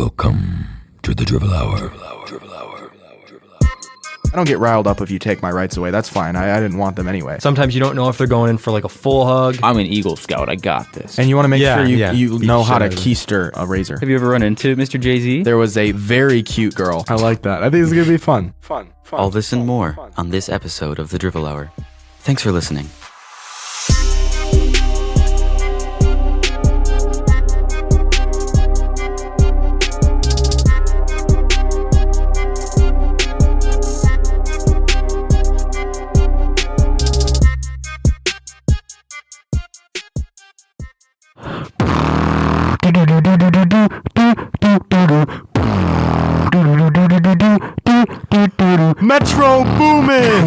Welcome to the Drivel Hour. I don't get riled up if you take my rights away. That's fine. I didn't want them anyway. Sometimes you don't know if they're going in for like a full hug. I'm an Eagle Scout. I got this. And you want to make Yeah, sure yeah. you know how to Should. keister a razor. Have you ever run into Mr. Jay-Z? There was a very cute girl. I like that. I think it's going to be fun. Fun. All this and more on this episode of The Drivel Hour. Thanks for listening. Metro Boomin!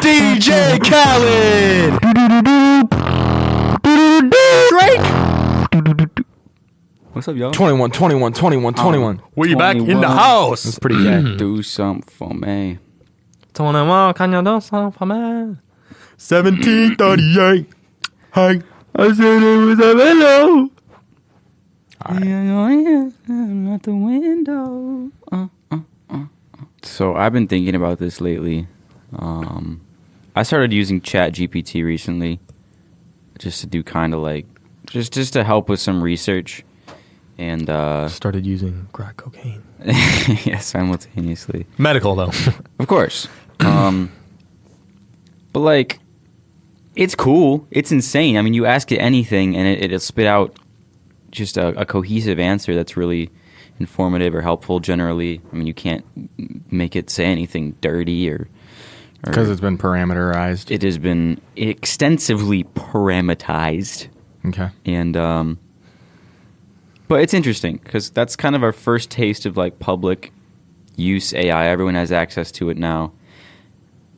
DJ Khaled! Drake! What's up, y'all? 21. We back in the 21. house. That's pretty gay. Do something for me. 21, can you do something for me? 1738. Hey, I said it was a hello. I'm at the window. So I've been thinking about this lately. I started using ChatGPT recently, just to do kind of like, just to help with some research, and Started using crack cocaine. yeah, simultaneously. Medical though. Of course. But like, it's cool. It's insane. I mean, you ask it anything, and it'll spit out just a cohesive answer that's really informative or helpful. Generally, I mean, you can't make it say anything dirty or Because it's been parameterized. it has been extensively parameterized. Okay. And but it's interesting because that's kind of our first taste of like public use AI. Everyone has access to it now.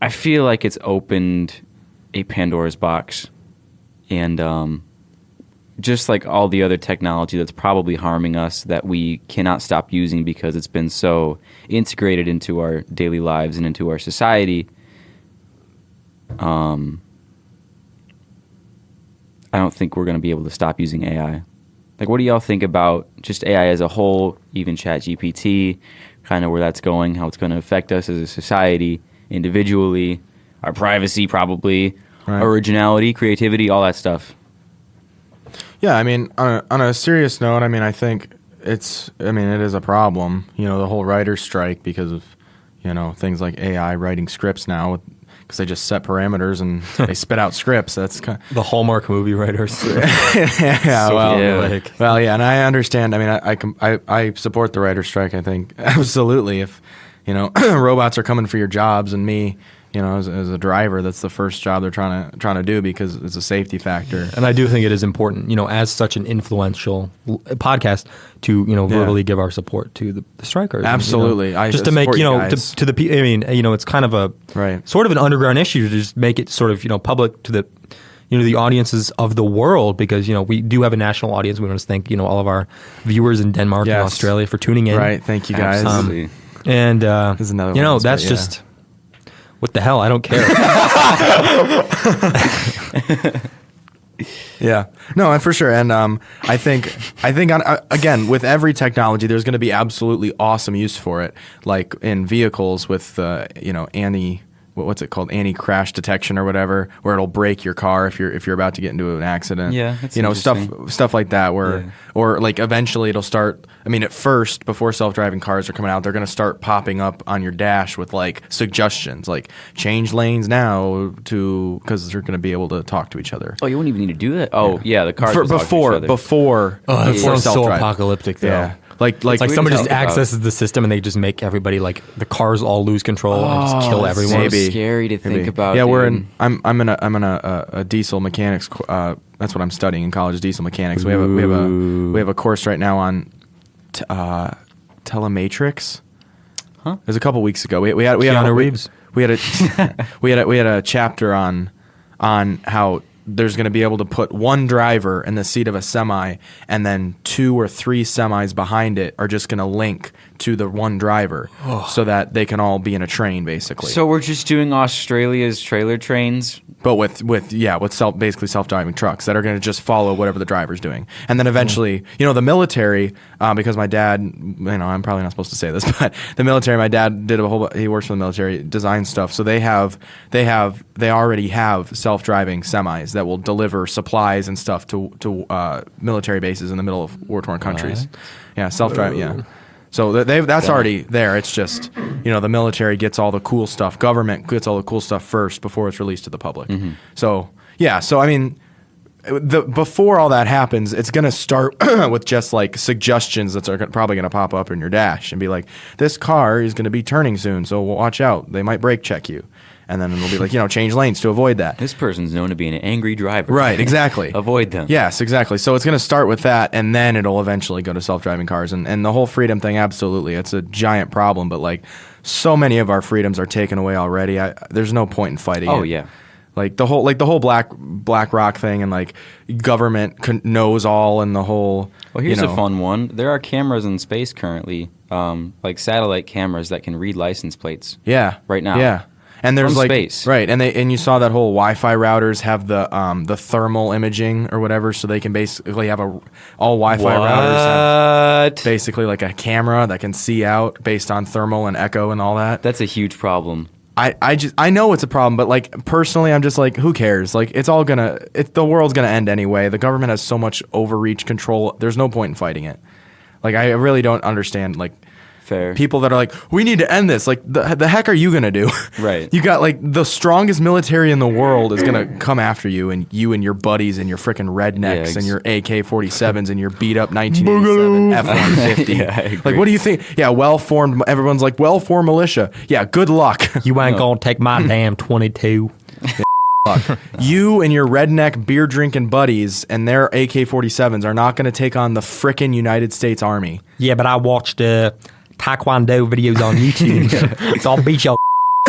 I feel like it's opened a Pandora's box, and just like all the other technology that's probably harming us that we cannot stop using because it's been so integrated into our daily lives and into our society. I don't think we're going to be able to stop using AI. Like, what do y'all think about just AI as a whole, even ChatGPT, kind of where that's going, how it's going to affect us as a society, individually, our privacy probably, Right. originality, creativity, all that stuff? Yeah, I mean, on a serious note, I mean, I think it is a problem. You know, the whole writer's strike because of, you know, things like AI writing scripts now because they just set parameters and they spit out scripts. That's kind of, The Hallmark movie writers. yeah, So well, formulaic. well, yeah, and I understand. I mean, I support the writer's strike. I think absolutely. If you know, robots are coming for your jobs, and me, you know, as a driver, that's the first job they're trying to do because it's a safety factor. And I do think it is important, you know, as such an influential podcast to, you know, verbally give our support to the strikers. Absolutely. And, you know, I just to make, support you know, you guys. to the people, I mean, you know, it's kind of a Right. sort of an underground issue to just make it sort of, you know, public to the, you know, the audiences of the world because, you know, we do have a national audience. We want to thank, you know, all of our viewers in Denmark and Yes. Australia for tuning in. Right. Thank you guys. Absolutely. And, There's another you know, one, that's but yeah. just, what the hell? I don't care. Yeah, no, for sure, and I think again with every technology, there's going to be absolutely awesome use for it, like in vehicles with you know what's it called, anti-crash detection or whatever, where it'll brake your car if you're about to get into an accident. Yeah, that's you know, interesting. stuff like that, where Yeah. or like eventually it'll start. I mean, at first, before self-driving cars are coming out, they're going to start popping up on your dash with like suggestions, like change lanes now to because they're going to be able to talk to each other. Oh, you wouldn't even need to do that? Oh, yeah, the cars will talk to each Before other. Oh, that before sounds so self-drive. apocalyptic, though. Yeah. Like It's like we somebody didn't just talk about- accesses the system and they just make everybody like the cars all lose control and just kill that's everyone. so Maybe. scary to think about. Yeah, we're dude. in. I'm in a diesel mechanics. That's what I'm studying in college, diesel mechanics. We have a course right now on telematrix. Huh? It was a couple weeks ago. We had Keanu Reeves. We had a we had a chapter on how there's going to be able to put one driver in the seat of a semi, and then 2 or 3 semis behind it are just going to link to the one driver so that they can all be in a train, basically. So we're just doing Australia's trailer trains? But with basically self-driving trucks that are going to just follow whatever the driver's doing. And then eventually, the military, because my dad, I'm probably not supposed to say this, but the military, my dad did he works for the military, design stuff. So they already have self-driving semis that will deliver supplies and stuff to military bases in the middle of war-torn countries. Yeah, self-driving, yeah. So that's already there. It's just, the military gets all the cool stuff. Government gets all the cool stuff first before it's released to the public. Mm-hmm. So, yeah. So, I mean, before all that happens, it's going to start with just like suggestions that are probably going to pop up in your dash and be like, this car is going to be turning soon, so watch out. They might brake check you. And then it'll be like, change lanes to avoid that. This person's known to be an angry driver. Right, exactly. Avoid them. Yes, exactly. So it's going to start with that, and then it'll eventually go to self-driving cars. And the whole freedom thing, absolutely. It's a giant problem, but like so many of our freedoms are taken away already. There's no point in fighting it. Oh, yeah. Like the whole Black Rock thing and like government knows all and the whole. Well, here's a fun one. There are cameras in space currently, like satellite cameras that can read license plates. Yeah. Right now. Yeah. And there's From space. Right, and you saw that whole Wi-Fi routers have the thermal imaging or whatever, so they can basically have all Wi-Fi routers have basically like a camera that can see out based on thermal and echo and all that. That's a huge problem. I know it's a problem, but like personally, I'm just like, who cares? Like the world's gonna end anyway. The government has so much overreach control. There's no point in fighting it. Like I really don't understand like. Fair. People that are like, we need to end this. Like, the heck are you going to do? Right. You got, like, the strongest military in the world is going to come after you and your buddies and your freaking rednecks and your AK-47s and your beat-up 1987 F-150. Yeah, I agree. Like, what do you think? Yeah, well-formed. Everyone's like, well-formed militia. Yeah, good luck. You ain't gonna take my damn 22. You and your redneck beer-drinking buddies and their AK-47s are not going to take on the frickin' United States Army. Yeah, but I watched Taekwondo videos on YouTube, so I'll beat your.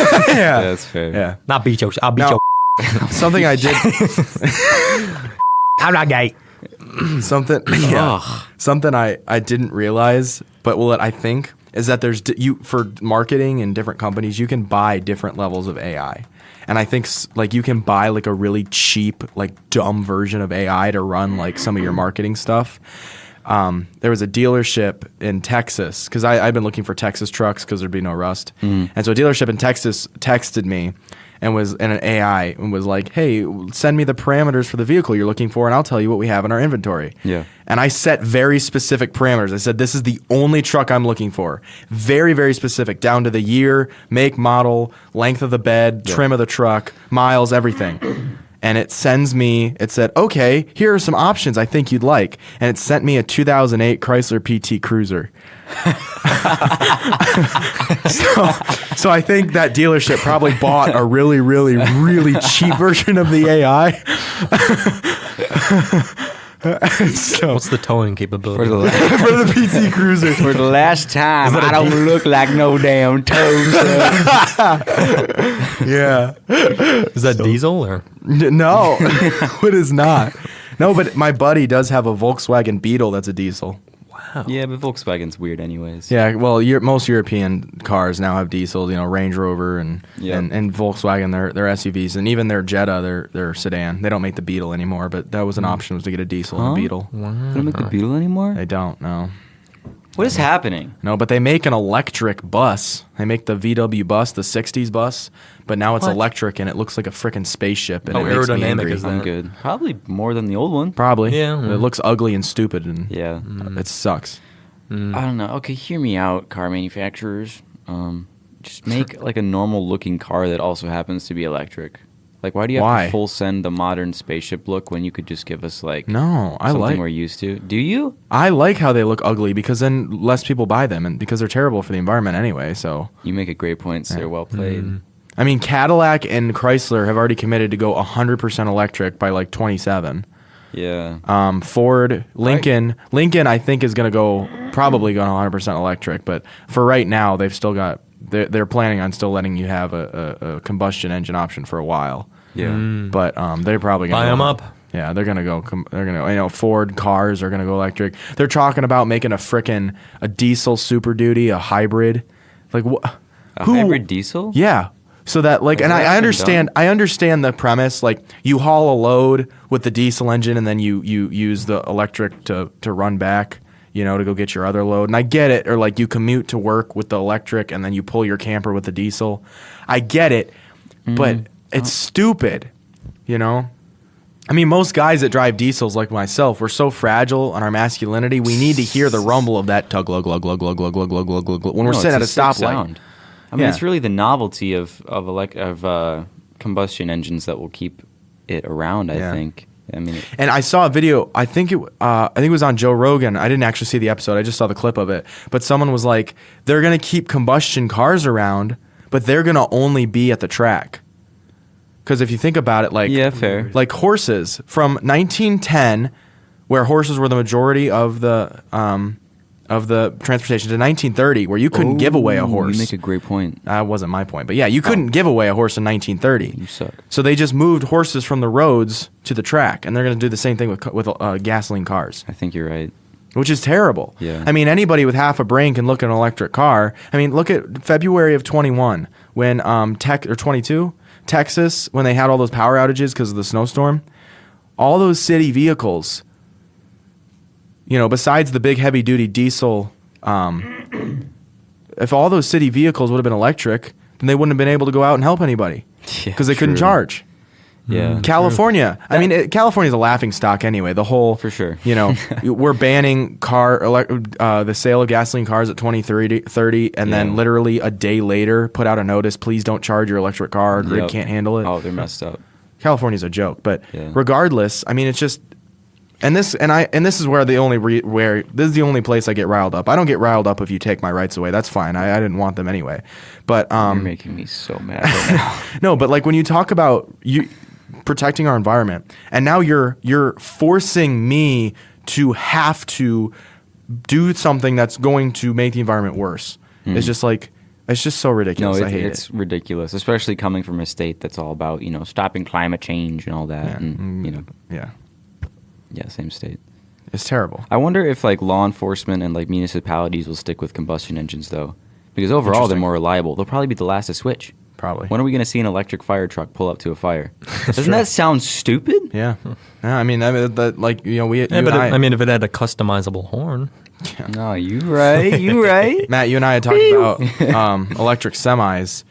Yeah, that's fair. Yeah, Not beat your. I'll beat your. something I did. I'm not gay. Something. Yeah, something I didn't realize, but what I think is that there's for marketing and different companies, you can buy different levels of AI. And I think like you can buy like a really cheap, like dumb version of AI to run like some of your marketing stuff. There was a dealership in Texas because I've been looking for Texas trucks because there'd be no rust. And so a dealership in Texas texted me and an AI and was like, hey, send me the parameters for the vehicle you're looking for and I'll tell you what we have in our inventory. Yeah. And I set very specific parameters. I said, this is the only truck I'm looking for. Very, very specific, down to the year, make, model, length of the bed, trim of the truck, miles, everything. And it said, okay, here are some options I think you'd like. And it sent me a 2008 Chrysler PT Cruiser. So I think that dealership probably bought a really, really, really cheap version of the AI. What's the towing capability? For the PT Cruiser. For the last time, I don't look like no damn toad. Yeah. Is that diesel or? No, it is not. No, but my buddy does have a Volkswagen Beetle that's a diesel. Wow. Yeah, but Volkswagen's weird anyways. Yeah, well, most European cars now have diesels. Range Rover and Volkswagen, they're SUVs, and even their Jetta, their sedan. They don't make the Beetle anymore, but that was an option, was to get a diesel and a Beetle. They don't make the Beetle anymore? They don't. No. What is happening? No, but they make an electric bus. They make the VW bus, the 60s bus, but now it's electric and it looks like a freaking spaceship. And How it makes me aerodynamic angry. is that? I'm good. Probably more than the old one. Probably. Yeah. It looks ugly and stupid and Yeah. it sucks. I don't know. Okay, hear me out, car manufacturers. Just make like a normal looking car that also happens to be electric. Like, why do you have to full send the modern spaceship look when you could just give us like something we're used to? Do you? I like how they look ugly because then less people buy them and because they're terrible for the environment anyway. So You make a great point, sir. Well played. I mean, Cadillac and Chrysler have already committed to go 100% electric by like 27. Yeah. Ford, Lincoln, I think is going to probably go 100% electric, but for right now, they've still got. They're planning on still letting you have a combustion engine option for a while. Yeah. But they're probably gonna Buy go- them up. Yeah, they're gonna go. They're gonna. Ford cars are gonna go electric. They're talking about making a diesel Super Duty, a hybrid. Like what? A hybrid diesel? Yeah. So that like, Has and that I been understand. done? I understand the premise. Like you haul a load with the diesel engine, and then you use the electric to run back. To go get your other load. And I get it. Or like you commute to work with the electric, and then you pull your camper with the diesel. I get it, but it's stupid. I mean, most guys that drive diesels like myself, we're so fragile on our masculinity. We need to hear the rumble of that tug, glug, glug, glug, glug, glug, glug, glug, glug, glug, when we're No, sitting at a it's sick stoplight. sound. I mean, Yeah. it's really the novelty of combustion engines that will keep it around. I Yeah. think. I mean, And I saw a video. I think it was on Joe Rogan. I didn't actually see the episode. I just saw the clip of it. But someone was like, "They're gonna keep combustion cars around, but they're gonna only be at the track." Because if you think about it, like yeah, fair. like horses from 1910, where horses were the majority of the transportation, to 1930, where you couldn't give away a horse. You make a great point. That wasn't my point, but yeah, you couldn't give away a horse in 1930. You suck. So they just moved horses from the roads to the track, and they're going to do the same thing with gasoline cars, I think you're right. which is terrible. Yeah. I mean, anybody with half a brain can look at an electric car. I mean, look at February of 21 when or 22 Texas, when they had all those power outages because of the snowstorm. All those city vehicles, besides the big heavy duty diesel, if all those city vehicles would have been electric, then they wouldn't have been able to go out and help anybody Yeah, because they couldn't true. charge. Yeah. California, I mean, California's a laughing stock anyway. The whole, For sure. we're banning the sale of gasoline cars at 2030, and then Yeah. literally a day later put out a notice: please don't charge your electric car. Our grid Yep. can't handle it. Oh, they're messed up. California's a joke, but Yeah. regardless, I mean, it's just, and this is where this is the only place I get riled up. I don't get riled up if you take my rights away. That's fine. I didn't want them anyway. But You're making me so mad right now. no, but like when you talk about you protecting our environment, and now you're forcing me to have to do something that's going to make the environment worse. It's just like, it's just so ridiculous. No, I hate it's it. ridiculous, especially coming from a state that's all about stopping climate change and all that. Yeah. And Yeah, same state. it's terrible. I wonder if like law enforcement and like municipalities will stick with combustion engines though, because overall they're Interesting. more reliable. They'll probably be the last to switch. Probably. When are we going to see an electric fire truck pull up to a fire? Doesn't that sound stupid? Yeah. I mean, like we. Yeah, you but and I mean, if it had a customizable horn, No, you right. You right. Matt, you and I had talked about electric semis.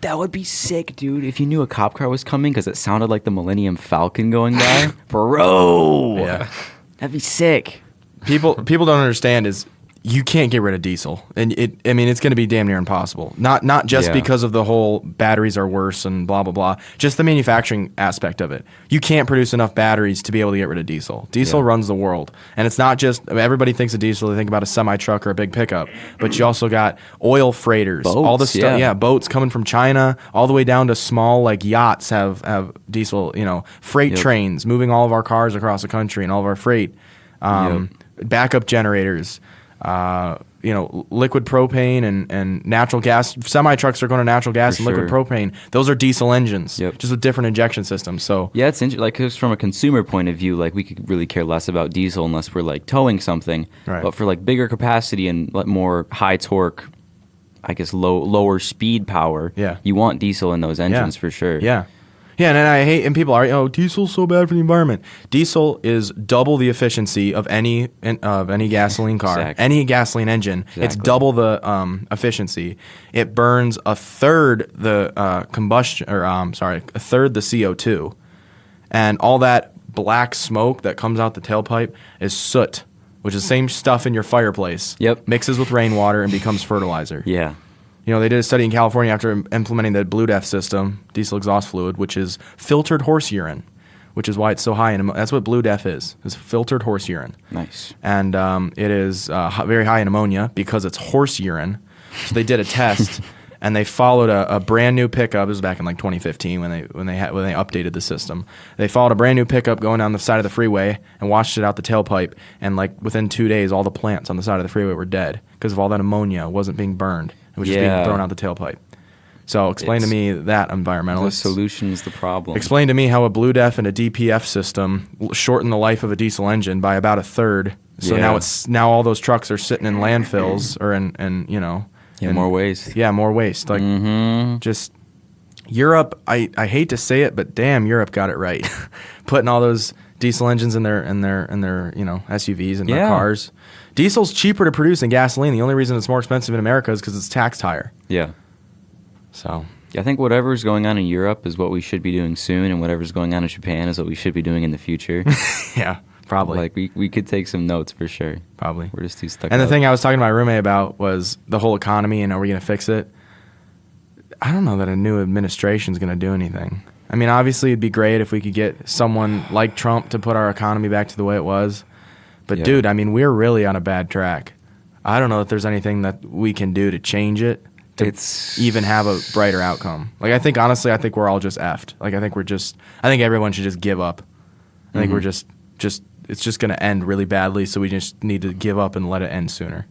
That would be sick, dude. If you knew a cop car was coming because it sounded like the Millennium Falcon going by, bro. Yeah. That'd be sick. People don't understand is you can't get rid of diesel, and it's going to be damn near impossible. Not just Yeah. because of the whole batteries are worse and blah blah blah. Just the manufacturing aspect of it. You can't produce enough batteries to be able to get rid of diesel. Diesel Yeah. runs the world, and it's not just everybody thinks of diesel. They think about a semi truck or a big pickup, but you also got oil freighters, all the Boats, stuff. yeah. Yeah, boats coming from China all the way down to small like yachts have diesel. Freight Yep. trains moving all of our cars across the country and all of our freight. Backup generators. Liquid propane and natural gas. Semi trucks are going to natural gas For and liquid sure. propane. Those are diesel engines, Yep. just with different injection systems. So Yeah, it's interesting. Like, 'cause from a consumer point of view, like we could really care less about diesel unless we're like towing something. Right. But for like bigger capacity and like more high torque, I guess lower speed power. Yeah. You want diesel in those engines for sure. Yeah. Yeah, and I hate, and people are, diesel's so bad for the environment. Diesel is double the efficiency of any gasoline car, Exactly. any gasoline engine. It's Exactly. double the efficiency. It burns a third the a third the CO2, and all that black smoke that comes out the tailpipe is soot, which is the same stuff in your fireplace. Yep. Mixes with rainwater and becomes fertilizer. Yeah. They did a study in California after implementing the Blue Death system, diesel exhaust fluid, which is filtered horse urine, which is why it's so high in that's what Blue Death is filtered horse urine. Nice. And it is very high in ammonia because it's horse urine. So they did a test, and they followed a brand new pickup. This was back in like 2015 when they updated the system. They followed a brand new pickup going down the side of the freeway and watched it out the tailpipe. And like within 2 days, all the plants on the side of the freeway were dead because of all that ammonia wasn't being burned. It was just being Yeah. thrown out the tailpipe. So explain to me that, The environmentalist. solution is the problem. Explain to me how a Blue Def and a DPF system shorten the life of a diesel engine by about a third. So Yeah. now all those trucks are sitting in landfills or in More waste. Yeah, more waste. Like just Europe. I hate to say it, but damn, Europe got it right. Putting all those diesel engines in their SUVs and their Yeah. cars. Diesel's cheaper to produce than gasoline. The only reason it's more expensive in America is because it's taxed higher. Yeah. So I think whatever's going on in Europe is what we should be doing soon, and whatever's going on in Japan is what we should be doing in the future. yeah, probably. Like we could take some notes for sure. Probably. We're just too stuck. And the up. thing I was talking to my roommate about was the whole economy and are we going to fix it? I don't know that a new administration's going to do anything. I mean, obviously it'd be great if we could get someone like Trump to put our economy back to the way it was. But Yeah. dude, I mean, we're really on a bad track. I don't know if there's anything that we can do to change it to It's even have a brighter outcome. Like I think we're all just effed. Like I think everyone should just give up. I think we're just it's just going to end really badly, so we just need to give up and let it end sooner.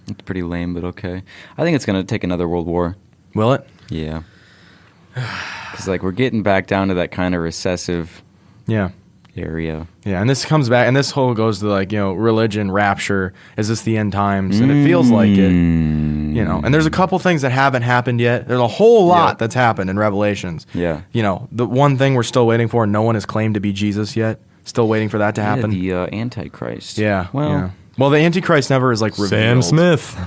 It's pretty lame, but okay. I think it's gonna take another world war. Will it? Yeah. Because like we're getting back down to that kind of recessive Yeah. area. Yeah, and this comes back, and this whole goes to like, religion, rapture. Is this the end times? And it feels like it, And there's a couple things that haven't happened yet. There's a whole lot that's happened in Revelations. Yeah. The one thing we're still waiting for, no one has claimed to be Jesus yet. Still waiting for that to happen. Yeah, the Antichrist. Yeah. Well, yeah. Well, the Antichrist never is like revealed. Sam Smith.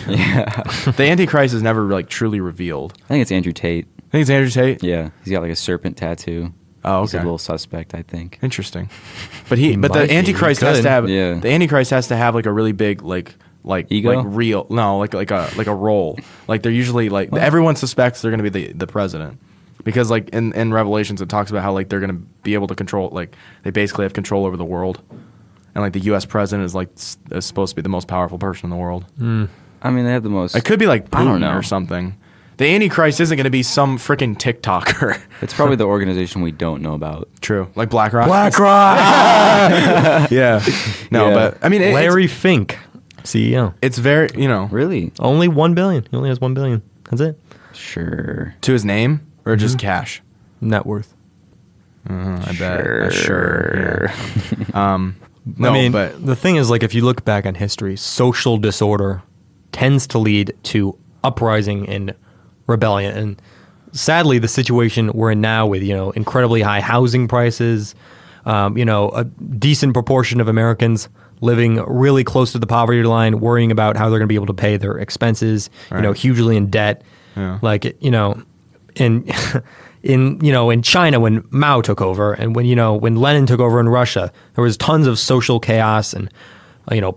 yeah. The Antichrist is never like truly revealed. I think it's Andrew Tate. I think it's Andrew Tate. Yeah, he's got like a serpent tattoo. Oh, He's a okay. little suspect, I think. Interesting. But the Might be. Antichrist He has could. to have Yeah. the Antichrist has to have like a really big like Ego? like real like a role. Like they're usually like everyone suspects they're going to be the president. Because like in Revelations it talks about how like they're going to be able to control, like they basically have control over the world. And like the US president is like is supposed to be the most powerful person in the world. I mean, they have the most. It could be like I don't Putin know. or something. The Antichrist isn't going to be some freaking TikToker. It's probably the organization we don't know about. True. Like BlackRock. BlackRock. Yeah. No, Yeah. but I mean Larry Fink, CEO. it's very, Really? Only $1 billion. He only has $1 billion. That's it. Sure. to his name or just cash. Net worth. I bet. Sure. Yeah. No, I mean, but the thing is, like, if you look back on history, social disorder tends to lead to uprising and rebellion. And sadly, the situation we're in now with, incredibly high housing prices, a decent proportion of Americans living really close to the poverty line, worrying about how they're going to be able to pay their expenses, Right. hugely in debt. Yeah. Like, in China when Mao took over, and when Lenin took over in Russia, there was tons of social chaos and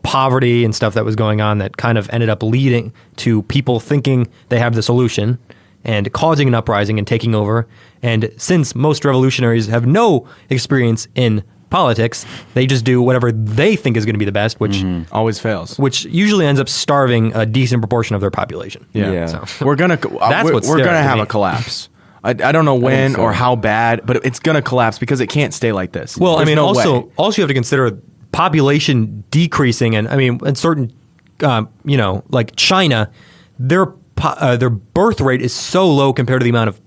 poverty and stuff that was going on that kind of ended up leading to people thinking they have the solution and causing an uprising and taking over. And since most revolutionaries have no experience in politics, they just do whatever they think is going to be the best, which always fails. which usually ends up starving a decent proportion of their population. Yeah. So We're gonna That's what's we're scary gonna to have me. a collapse. I don't know when so. or how bad, but it's gonna collapse because it can't stay like this. Well, There's no way. also you have to consider population decreasing, and I mean, in certain, like China, their birth rate is so low compared to the amount of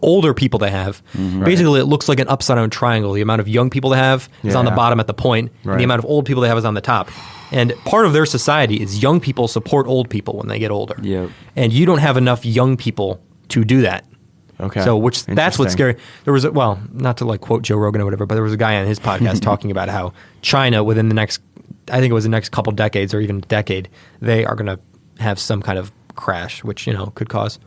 older people they have. Basically, it looks like an upside down triangle. The amount of young people they have is on the Yeah. bottom at the point, and Right. the amount of old people they have is on the top. And part of their society is young people support old people when they get older. Yep. And you don't have enough young people to do that. Okay. So, that's what's Interesting. scary. There was not to like quote Joe Rogan or whatever, but there was a guy on his podcast talking about how China within the next, I think it was the next couple decades or even decade, they are going to have some kind of crash, which could cause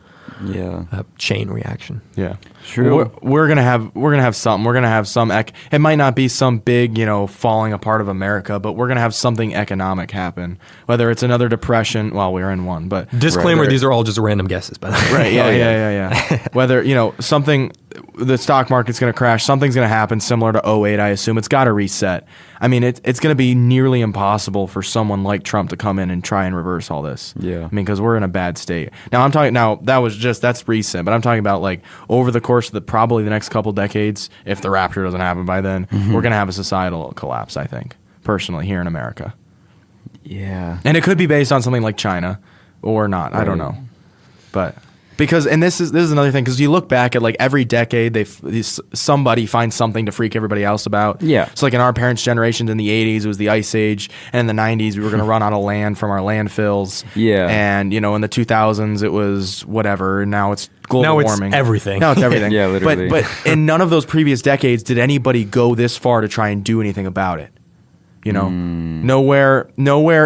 Yeah. a chain reaction. Yeah, True. We're gonna have something. We're gonna have some. It might not be some big, falling apart of America, but we're gonna have something economic happen. Whether it's another depression. Well, we're in one, but Disclaimer: whether- these are all just random guesses, by the way. Right. Yeah. Oh, yeah. Whether something, the stock market's gonna crash. Something's gonna happen similar to '08. I assume it's got to reset. I mean, it's gonna be nearly impossible for someone like Trump to come in and try and reverse all this. Yeah. I mean, because we're in a bad state now. That's recent, but I'm talking about like over the course of probably the next couple decades. If the rapture doesn't happen by then, we're gonna have a societal collapse. I think personally here in America, Yeah. and it could be based on something like China or not. I don't Right. know, but. Because, and this is another thing, because you look back at like every decade, somebody finds something to freak everybody else about. Yeah. So like in our parents' generations in the 80s, it was the Ice Age, and in the 90s, we were going to run out of land from our landfills. Yeah. And, you know, in the 2000s, it was whatever, and now it's global warming. Everything. Now it's everything. Yeah, literally. But in none of those previous decades did anybody go this far to try and do anything about it. You know, nowhere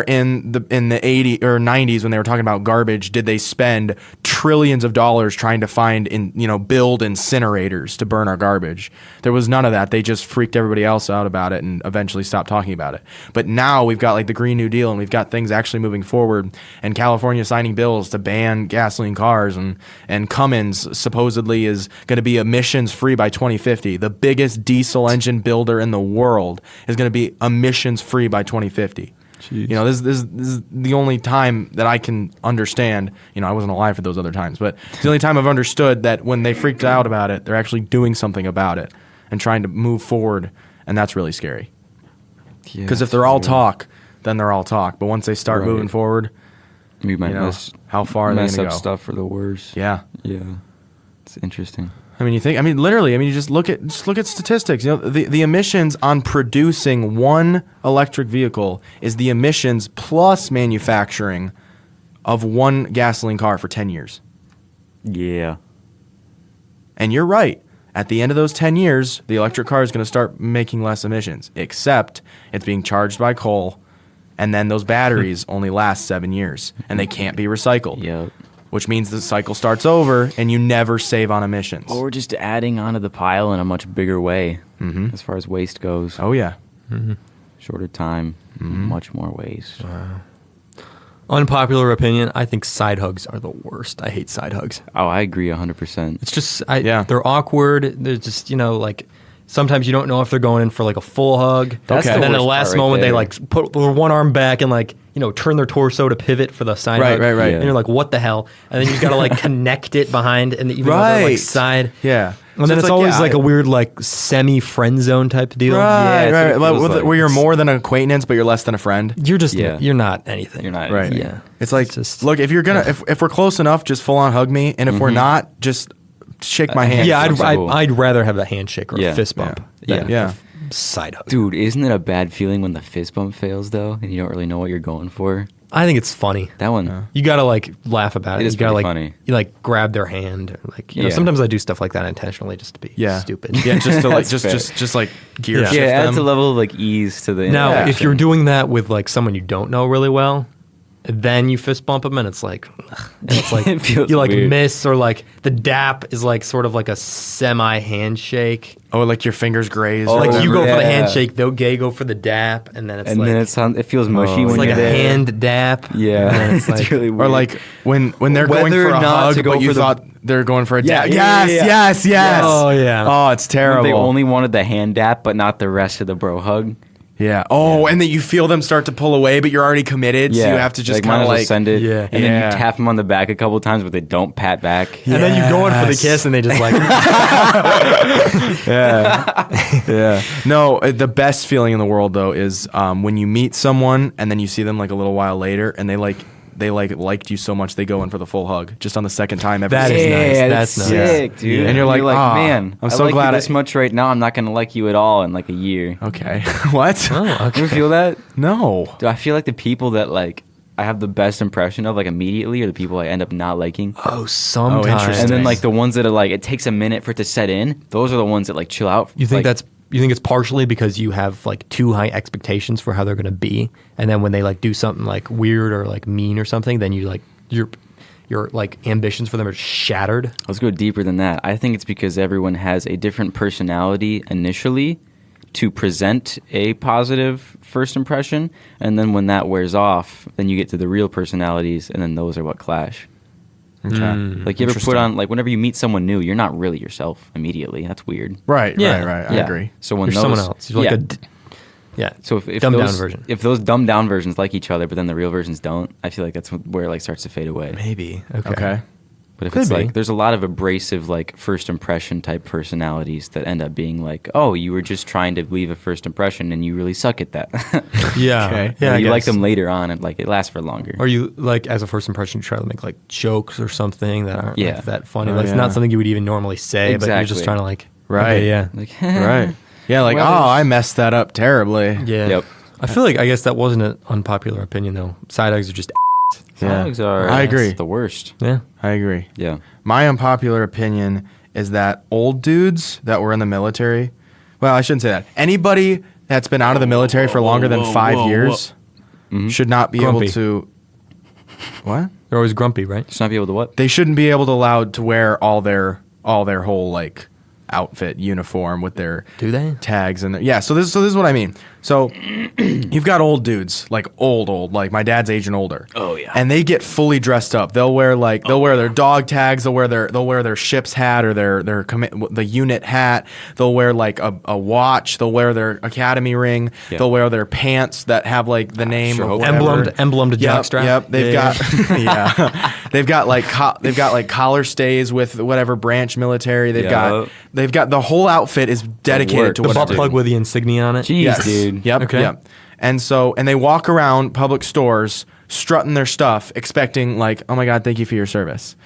in the 80s or 90s when they were talking about garbage did they spend trillions of dollars trying to build incinerators to burn our garbage. There was none of that. They just freaked everybody else out about it and eventually stopped talking about it. But now we've got like the Green New Deal, and we've got things actually moving forward, and California signing bills to ban gasoline cars, and Cummins supposedly is going to be emissions free by 2050. The biggest diesel engine builder in the world is going to be emissions free by 2050. Jeez. You know, this is the only time that I can understand. You know, I wasn't alive for those other times, but it's the only time I've understood that when they freaked out about it, they're actually doing something about it and trying to move forward, and that's really scary. Because if they're all talk, then they're all talk. But once they start moving forward, we might how far are they going to go? Mess up stuff for the worse. Yeah. It's interesting. Literally, you just look at statistics. You know, the emissions on producing one electric vehicle is the emissions plus manufacturing of one gasoline car for 10 years. Yeah. And you're right. At the end of those 10 years, the electric car is going to start making less emissions, except it's being charged by coal, and then those batteries only last 7 years, and they can't be recycled. Yep. Which means the cycle starts over, and you never save on emissions. Or we're just adding onto the pile in a much bigger way as far as waste goes. Oh, yeah. Shorter time, much more waste. Wow. Unpopular opinion, I think side hugs are the worst. I hate side hugs. Oh, I agree 100%. It's just, they're awkward. They're just, like, sometimes you don't know if they're going in for like a full hug. That's and the then at the worst last part right moment, there. they like put their one arm back and like, turn their torso to pivot for the side hug. Right. And you're like, what the hell? And then you got to like connect it behind, and even though they're like side. Yeah. And then it's always like a weird like semi-friend zone type deal. Right. Yeah, Where you're more than an acquaintance, but you're less than a friend. You're just, you're not anything. You're not Right. anything. Yeah. It's like, just, look, if you're gonna, if we're close enough, just full on hug me, and if we're not, just shake my hand. yeah, flexible. I'd rather have a handshake or a Yeah. fist bump Yeah. than Yeah. a side hug. Dude, isn't it a bad feeling when the fist bump fails, though, and you don't really know what you're going for? I think it's funny. That one. You gotta like laugh about it. It is You gotta pretty like funny. you like grab their hand. Or, like Yeah. sometimes I do stuff like that intentionally just to be Yeah. stupid. Yeah, just to like, That's fair. just like gear Yeah. shift Yeah, it adds a them. level of like ease to the Now, interaction. if you're doing that with like someone you don't know really well, then you fist bump them and it's like, ugh. And it's like It feels you like weird. miss, or like the dap is like sort of like a semi handshake. Oh, like your fingers graze. Oh, or Like you whatever. go for the yeah. handshake, they go for the dap, and then it's and like then it feels mushy it's when like you're a there. hand dap. Yeah, and then it's it's like, really weird. Or like when they're going Whether for a or not hug, to go but you for the- thought they're going for a Yeah, dap. yeah, Yes. yeah. Oh, yeah. Oh, it's terrible. they only wanted the hand dap, but not the rest of the bro hug. Yeah. Oh, and then you feel them start to pull away, but you're already committed, so you have to just might kind as of well like send it. Yeah. And then Yeah. you tap them on the back a couple times, but they don't pat back. and then you go in for the Yes. kiss, and they just like Yeah. No, the best feeling in the world though is when you meet someone and then you see them like a little while later, and they liked you so much they go in for the full hug just on the second time every That is season. nice. Yeah, That's that's nice. sick, dude. Yeah. And you're like, "Ah, man, I'm so I like glad you I- this much right now. I'm not gonna like you at all in like a year. Okay. What? oh, okay. You ever feel that? No. Do I feel like the people that like I have the best impression of like immediately are the people I end up not liking? Oh, sometimes. interesting. And then like the ones that are like it takes a minute for it to set in. Those are the ones that like chill out. You think like, you think it's partially because you have like too high expectations for how they're going to be, and then when they like do something like weird or like mean or something, then you like your like ambitions for them are shattered. Let's go deeper than that. I think it's because everyone has a different personality initially to present a positive first impression, and then when that wears off, then you get to the real personalities, and then those are what clash. Okay. Like you ever put on like whenever you meet someone new, you're not really yourself immediately. That's weird. Right. Yeah. Right. I Yeah. agree. So when You're those, someone else. You're like yeah. So if dumbed those, down version. If those dumbed down versions like each other, but then the real versions don't, I feel like that's where it like starts to fade away. Maybe. Okay. But if Could it's be. like, there's a lot of abrasive, like, first impression type personalities that end up being like, oh, you were just trying to leave a first impression and you really suck at that. Yeah. Okay. Yeah. Or I you like guess. them later on and like it lasts for longer. Or you like as a first impression, you try to make like jokes or something that aren't Yeah. like, that funny. Oh, like it's yeah. not something you would even normally say, but you're just Exactly. trying to like, Right. okay, yeah, Like, Right. Yeah, like, Well, oh, there's- I messed that up terribly. yeah. Yep. I feel like I guess that wasn't an unpopular opinion though. Side dogs are just Yeah. Dogs are I agree. the worst. yeah. I agree. Yeah. My unpopular opinion is that old dudes that were in the military, well, I shouldn't say that. Anybody that's been out of the military for longer than 5 years should not be Grumpy. able to. What? They're always grumpy, right? Just not be able to what? They shouldn't be able to allowed to wear all their whole like outfit uniform with their Do they? tags and their, yeah. So this is what I mean. So you've got old dudes like old like my dad's age and older. Oh, yeah. And they get fully dressed up. They'll wear like wear their dog tags. They'll wear their ship's hat or the unit hat. They'll wear like a watch. They'll wear their academy ring. Yeah. They'll wear their pants that have like the name sure of hope whatever. Emblemed Yep, jockstrap. Yep, they've Yeah. got yeah, they've got like collar stays with whatever branch military. They've got the whole outfit is dedicated work. to the what butt they're plug doing. with the insignia on it. Jeez, Yes. dude. Yep. Okay. Yep. And they walk around public stores strutting their stuff, expecting like, oh my God, thank you for your service.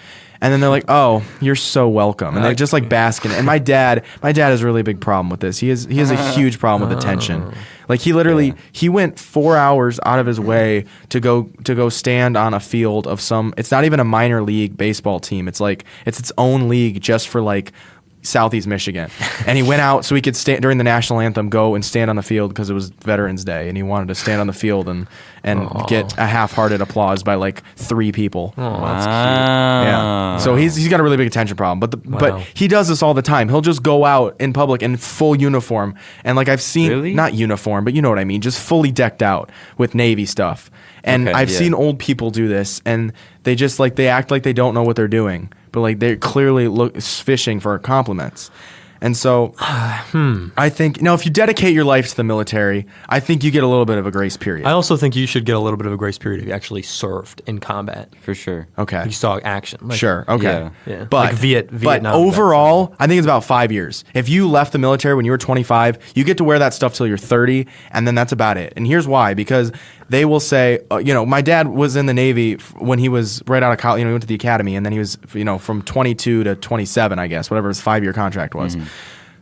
And then they're like, "Oh, you're so welcome," and they just like bask in it. And my dad has a really big problem with this. He has a huge problem with attention. Like he went 4 hours out of his way to go stand on a field of some. It's not even a minor league baseball team. It's like it's its own league just for like Southeast Michigan. And he went out so he could stand during the national anthem, go and stand on the field because it was Veterans Day, and he wanted to stand on the field and get a half-hearted applause by like 3 people. Yeah. So he's got a really big attention problem. But he does this all the time. He'll just go out in public in full uniform, and like I've seen Really? not uniform, but you know what I mean, just fully decked out with Navy stuff. And Okay, I've yeah. seen old people do this, and they just like they act like they don't know what they're doing, but like they're clearly fishing for compliments. And so I think, if you dedicate your life to the military, I think you get a little bit of a grace period. I also think you should get a little bit of a grace period if you actually served in combat. For sure. Okay. You saw action. Like, Sure. Okay. Yeah. Yeah. But Like Vietnam But overall, I think it's about 5 years. If you left the military when you were 25, you get to wear that stuff till you're 30, and then that's about it. And here's why: because they will say, my dad was in the Navy when he was right out of college. He went to the academy, and then he was, from 22 to 27, I guess, whatever his 5-year contract was.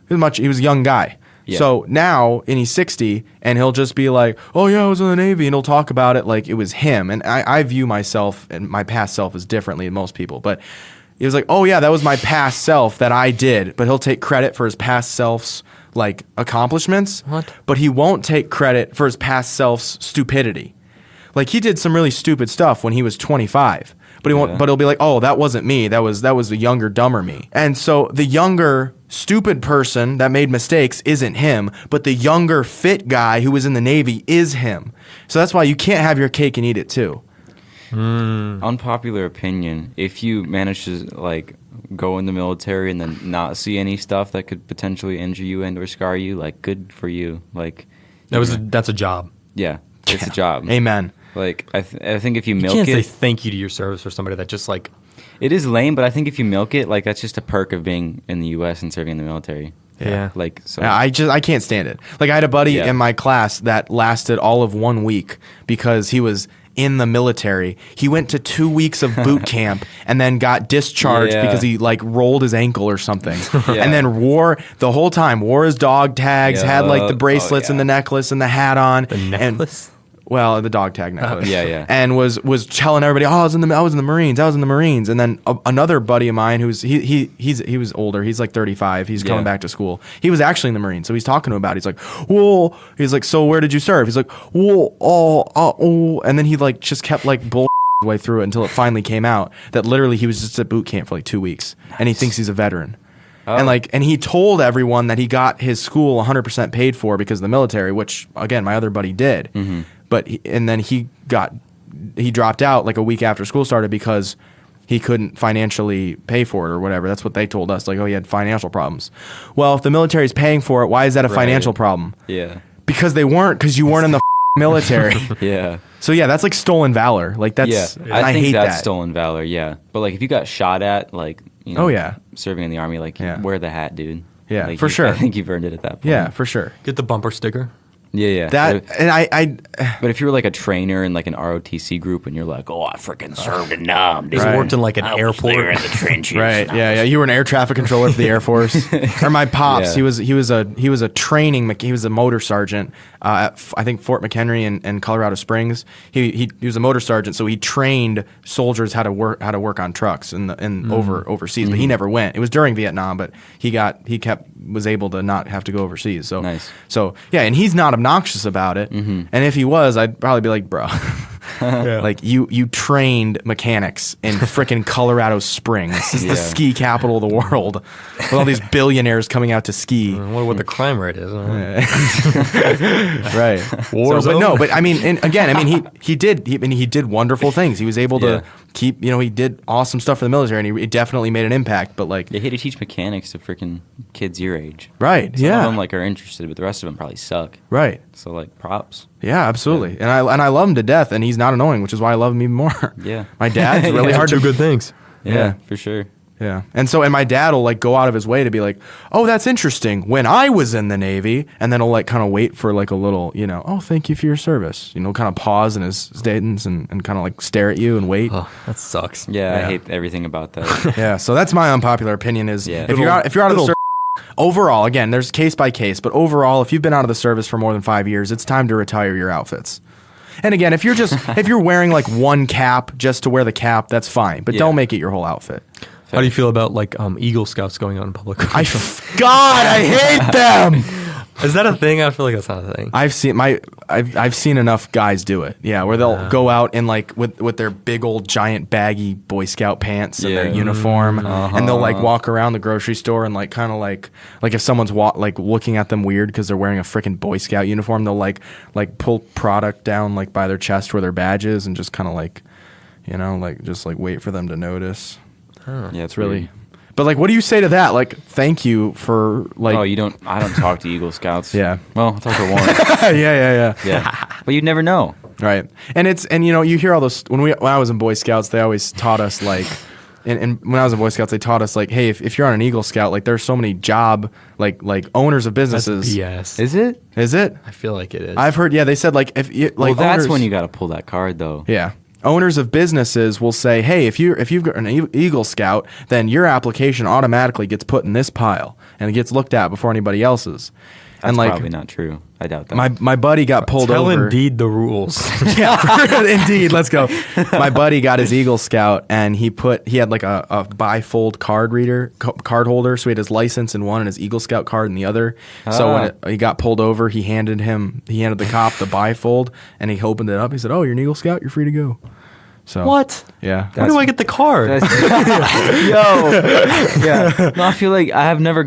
He was a young guy. Yeah. So now, and he's 60, and he'll just be like, "Oh yeah, I was in the Navy," and he'll talk about it like it was him. And I view myself and my past self as differently than most people. But he was like, "Oh yeah, that was my past self that I did." But he'll take credit for his past self's like accomplishments. What? But he won't take credit for his past self's stupidity. Like he did some really stupid stuff when he was 25. But he won't. Yeah. But he'll be like, "Oh, that wasn't me. That was the younger, dumber me." And so the younger, stupid person that made mistakes isn't him, but the younger, fit guy who was in the Navy is him. So that's why you can't have your cake and eat it too. Unpopular opinion. If you manage to like go in the military and then not see any stuff that could potentially injure you and or scar you, like good for you. Like that's a job. yeah, it's a job. Amen. Like I think if you You milk can't say it, thank you to your service for somebody that just like it is lame. But I think if you milk it, like that's just a perk of being in the U.S. and serving in the military. Yeah. Like so. Yeah, I can't stand it. Like I had a buddy Yeah. in my class that lasted all of 1 week because he was in the military. He went to 2 weeks of boot camp and then got discharged Yeah. because he like rolled his ankle or something. Yeah. And then wore his dog tags, had like the Yeah. bracelets Oh, and yeah. the necklace and the hat on. the necklace. Well, the dog tag necklace. Yeah. And was telling everybody, "Oh, I was in the Marines." And then another buddy of mine who's he was older. He's like 35. He's coming Yeah. back to school. He was actually in the Marines. So he's talking to him about it. He's like, "Well," he's like, "So where did you serve?" He's like, "Well, oh." And then he like just kept like bull his way through it until it finally came out that literally he was just at boot camp for like 2 weeks, and he thinks he's a veteran. And he told everyone that he got his school 100% paid for because of the military, which again my other buddy did. But then he dropped out like a week after school started because he couldn't financially pay for it or whatever. That's what they told us. Like, oh, he had financial problems. Well, if the military's paying for it, why is that a financial problem? Yeah. Because they weren't. Because you weren't in the military. Yeah. So yeah, that's like stolen valor. Like that's, Yeah. and I think hate that's that. stolen valor. Yeah. But like if you got shot at, like, you know, Oh, yeah. serving in the army, like Yeah. wear the hat, dude. Yeah, Like, for sure. I think you've earned it at that point. Yeah, for sure. Get the bumper sticker. Yeah, yeah. That and I But if you were like a trainer in like an ROTC group and you're like, oh, I freaking served in Nam, dude. He's Right. worked in like an I was there in airport. the trenches. right, yeah. You were an air traffic controller for the Air Force. Or my pops, Yeah. he was a training he was a motor sergeant at I think Fort McHenry in Colorado Springs. He was a motor sergeant, so he trained soldiers how to work on trucks overseas. But he never went. It was during Vietnam, but was able to not have to go overseas. So Nice. So yeah, and he's not obnoxious about it. And if he was, I'd probably be like, bro. Like you trained mechanics in frickin' Colorado Springs. This is the Yeah. ski capital of the world, with all these billionaires coming out to ski. I wonder what the crime rate is. Right. War But no, zone. but I mean, and again, I mean, he did wonderful things. He was able Yeah. to keep, he did awesome stuff for the military, and he definitely made an impact. But like, They hate to teach mechanics to freaking kids your age. right, Some of yeah, them like are interested, but the rest of them probably suck. right. So like props. Yeah, absolutely. And I love him to death, and he's not annoying, which is why I love him even more. Yeah. My dad's really hard Two to good things. Yeah. For sure. Yeah. And my dad will like go out of his way to be like, oh, that's interesting. When I was in the Navy, and then he'll like kind of wait for like a little, oh, thank you for your service. Kind of pause in his statements and kind of like stare at you and wait. Oh, that sucks. Yeah, I Yeah. hate everything about that. Yeah. So that's my unpopular opinion is Yeah. if you're out of the service, overall, again, there's case by case, but overall, if you've been out of the service for more than 5 years, it's time to retire your outfits. And again, if you're wearing like one cap just to wear the cap, that's fine, but Yeah. don't make it your whole outfit. How do you feel about like Eagle Scouts going on in public? God, I hate them. Is that a thing? I feel like that's not a thing. I've seen enough guys do it. Yeah, where they'll go out in like with their big old giant baggy Boy Scout pants and their Yeah. uniform, and they'll like walk around the grocery store and like kind of like if someone's like looking at them weird because they're wearing a freaking Boy Scout uniform, they'll like pull product down like by their chest where their badge is and just kind of like just like wait for them to notice. Yeah, It's really. But like, what do you say to that? Like, thank you for like. Oh, I don't talk to Eagle Scouts. Yeah. Well, I talk to one. yeah. Yeah. But you'd never know. Right. And you hear all those when I was in Boy Scouts, they always taught us like and when I was in Boy Scouts, they taught us like, hey, if you're on an Eagle Scout, like there's so many job like owners of That's businesses. BS. Is it? Is it? I feel like it is. I've heard they said like if you Well, like that's owners, when you got to pull that card, though. yeah. Owners of businesses will say, hey, if you've got an Eagle Scout, then your application automatically gets put in this pile and it gets looked at before anybody else's. That's and like probably not true. I doubt that. my buddy got pulled Tell over. Indeed the rules. Yeah, indeed. Let's go. My buddy got his Eagle Scout, and he had like a bifold card holder. So he had his license in one and his Eagle Scout card in the other. So when he got pulled over, he handed the cop the bifold, and he opened it up. He said, "Oh, you're an Eagle Scout. You're free to go." So What? Yeah. Where do I get the card? Yo. Yeah. No, I feel like I have never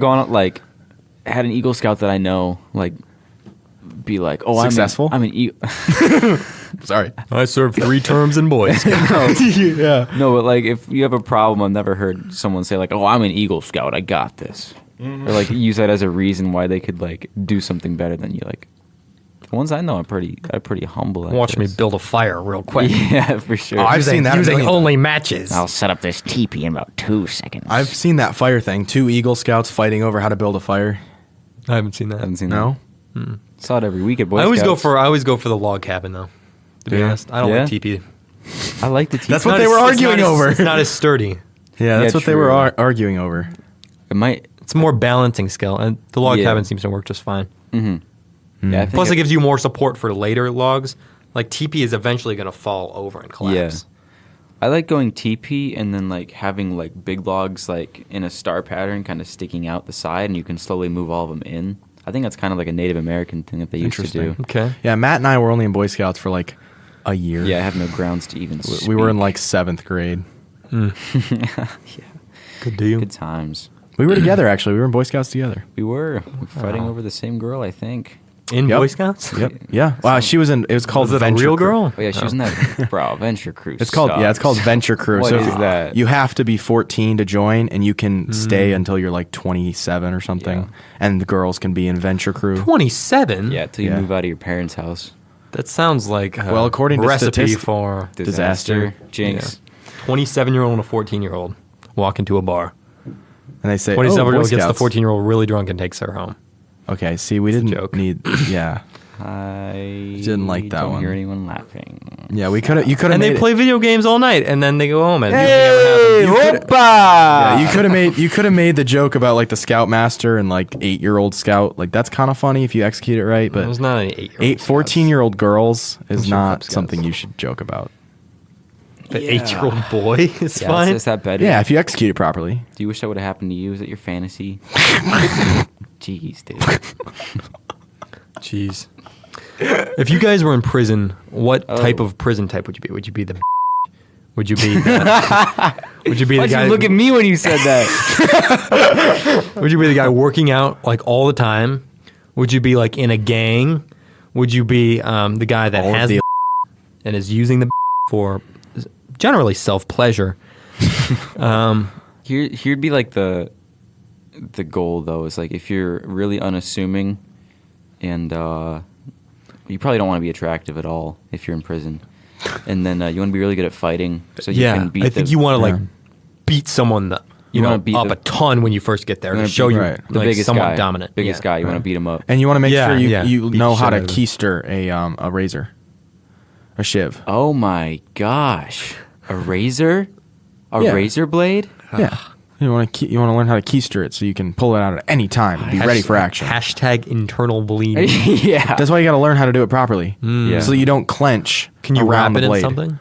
had an Eagle Scout that I know be like, oh, Successful? I'm an Eagle. Sorry. I served 3 terms in Boy Scouts. Yeah. No, but if you have a problem, I've never heard someone say oh, I'm an Eagle Scout. I got this. Or use that as a reason why they could do something better than you. The ones I know are pretty humble. at Watch me this. build a fire real quick. Yeah, for sure. Oh, I've seen that a using million only matches. I'll set up this teepee in about 2 seconds. I've seen that fire thing. 2 Eagle Scouts fighting over how to build a fire. I haven't seen that. I haven't seen No? that. Saw it every week at Boy I always Scouts. go for the log cabin though. To be Yeah. honest, I don't Yeah? like teepee. I like the teepee. That's what they were arguing over. It's not as sturdy. Yeah, that's Yeah, what they were true. arguing over. It might. It's more balancing skill, and the log Yeah. cabin seems to work just fine. Yeah, I think Plus, it gives you more support for later logs. Teepee is eventually going to fall over and collapse. I like going teepee and then having big logs in a star pattern kind of sticking out the side, and you can slowly move all of them in. I think that's kind of a Native American thing that they used to do. Interesting. Okay. Yeah, Matt and I were only in Boy Scouts for a year. Yeah, I have no grounds to even. We were in speak. 7th grade. Good deal. Good times. We were together actually. We were in Boy Scouts together. We were fighting over the same girl, I think. In Yep. Boy Scouts? Yep. Yeah. Wow. She was in. It was called Was it a Venture real Crew. girl? Oh yeah, she was in that. Bro, Venture Crew. It's called. Yeah, it's called Venture Crew. What so is if- that? You have to be 14 to join, and you can stay until you're 27 or something. Yeah. And the girls can be in Venture Crew. 27? Yeah, till you Yeah. move out of your parents' house. That sounds like a Well, according to recipe statistics- for Disaster. Jinx. 27-year-old and a 14-year-old walk into a bar. And they say, 27-year-old Boy gets the Scouts. 14-year-old really drunk and takes her home. Okay, see, we didn't joke. need. Yeah, I Didn't like that don't one. hear anyone laughing. yeah, we could have. You could have And made they play video games all night, and then they go home. And Hey, Yeah, you could have made the joke about like the Scoutmaster and like 8-year-old Scout. Like that's kind of funny if you execute it right, but There's not any 8-year-old. 14-year-old girls is Those are not Cub Scouts. something you should joke about. The 8-year-old boy is Yeah, fine. is that better? Yeah, if you execute it properly. Do you wish that would have happened to you? Is it your fantasy? Jeez, dude. Jeez. If you guys were in prison, what Oh. type of prison type would you be? Would you be the? Would you be? Would you be the Why'd guy? you look at me when you said that? Would you be the guy working out like all the time? Would you be like in a gang? Would you be the guy that All of has the- the and is using the for generally self pleasure? Here'd be like the goal though is like if you're really unassuming and you probably don't want to be attractive at all if you're in prison, and then you want to be really good at fighting so you can beat. I think you want to like Yeah. beat someone that You you wanna know beat up the- a ton when you first get there You to wanna show beat you Right. the like biggest somewhat guy, dominant. biggest Yeah. guy. You want to beat him up. And you want to make Yeah, sure yeah. you Beat know the how shit to out of him. keister a razor, a shiv. Oh my gosh, a razor, a Yeah. razor blade. Yeah, you want to learn how to keister it so you can pull it out at any time and be ready for action. Hashtag internal bleeding. Yeah. That's why you got to learn how to do it properly, Yeah. so you don't clench. Can you around wrap the it in blade. something?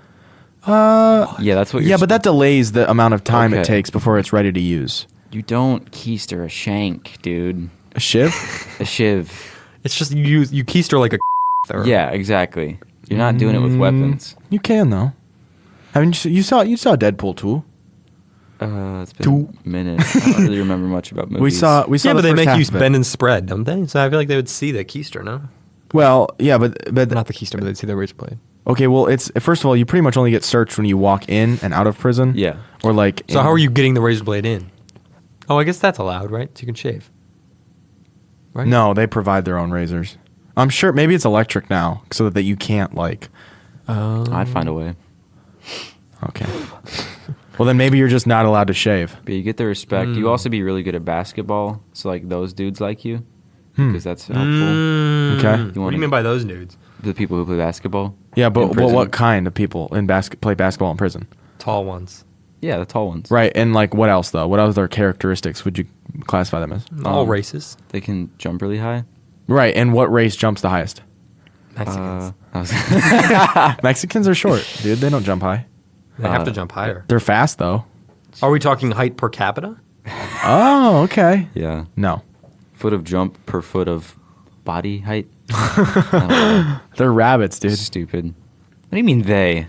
Yeah, that's what. Yeah, but that delays the amount of time Okay. it takes before it's ready to use. you don't keister a shank, dude. A shiv? A shiv. It's just you keister like a. Or, Yeah, exactly. You're not doing it with weapons. You can though. Haven't you saw Deadpool 2? It's been a minute. I don't really remember much about movies. We saw Yeah, the but they first make half you of it. bend and spread, don't they? So I feel like they would see the keister, no? Well, yeah, but Not the keister, but they'd see the razor blade. okay. Well, it's first of all, you pretty much only get searched when you walk in and out of prison. Yeah. Or like. So how are you getting the razor blade in? Oh, I guess that's allowed, right? So you can shave. Right? No, they provide their own razors. I'm sure maybe it's electric now, so that you can't like. I'd find a way. Okay. Well, then maybe you're just not allowed to shave. But you get the respect. You also be really good at basketball, so like those dudes like you because that's helpful. Okay. What do you mean by those dudes? The people who play basketball. Yeah, in but prison. what kind of people in play basketball in prison? Tall ones. Yeah, the tall ones. Right, and like what else though? What other characteristics would you classify them as? All races. They can jump really high. Right, and what race jumps the highest? Mexicans. I was Mexicans are short, dude. They don't jump high. They have to jump higher. They're fast though. Are we talking height per capita? Oh, okay. yeah. No, Foot of jump per foot of body height. I don't know. they're rabbits, dude. Stupid. What do you mean they?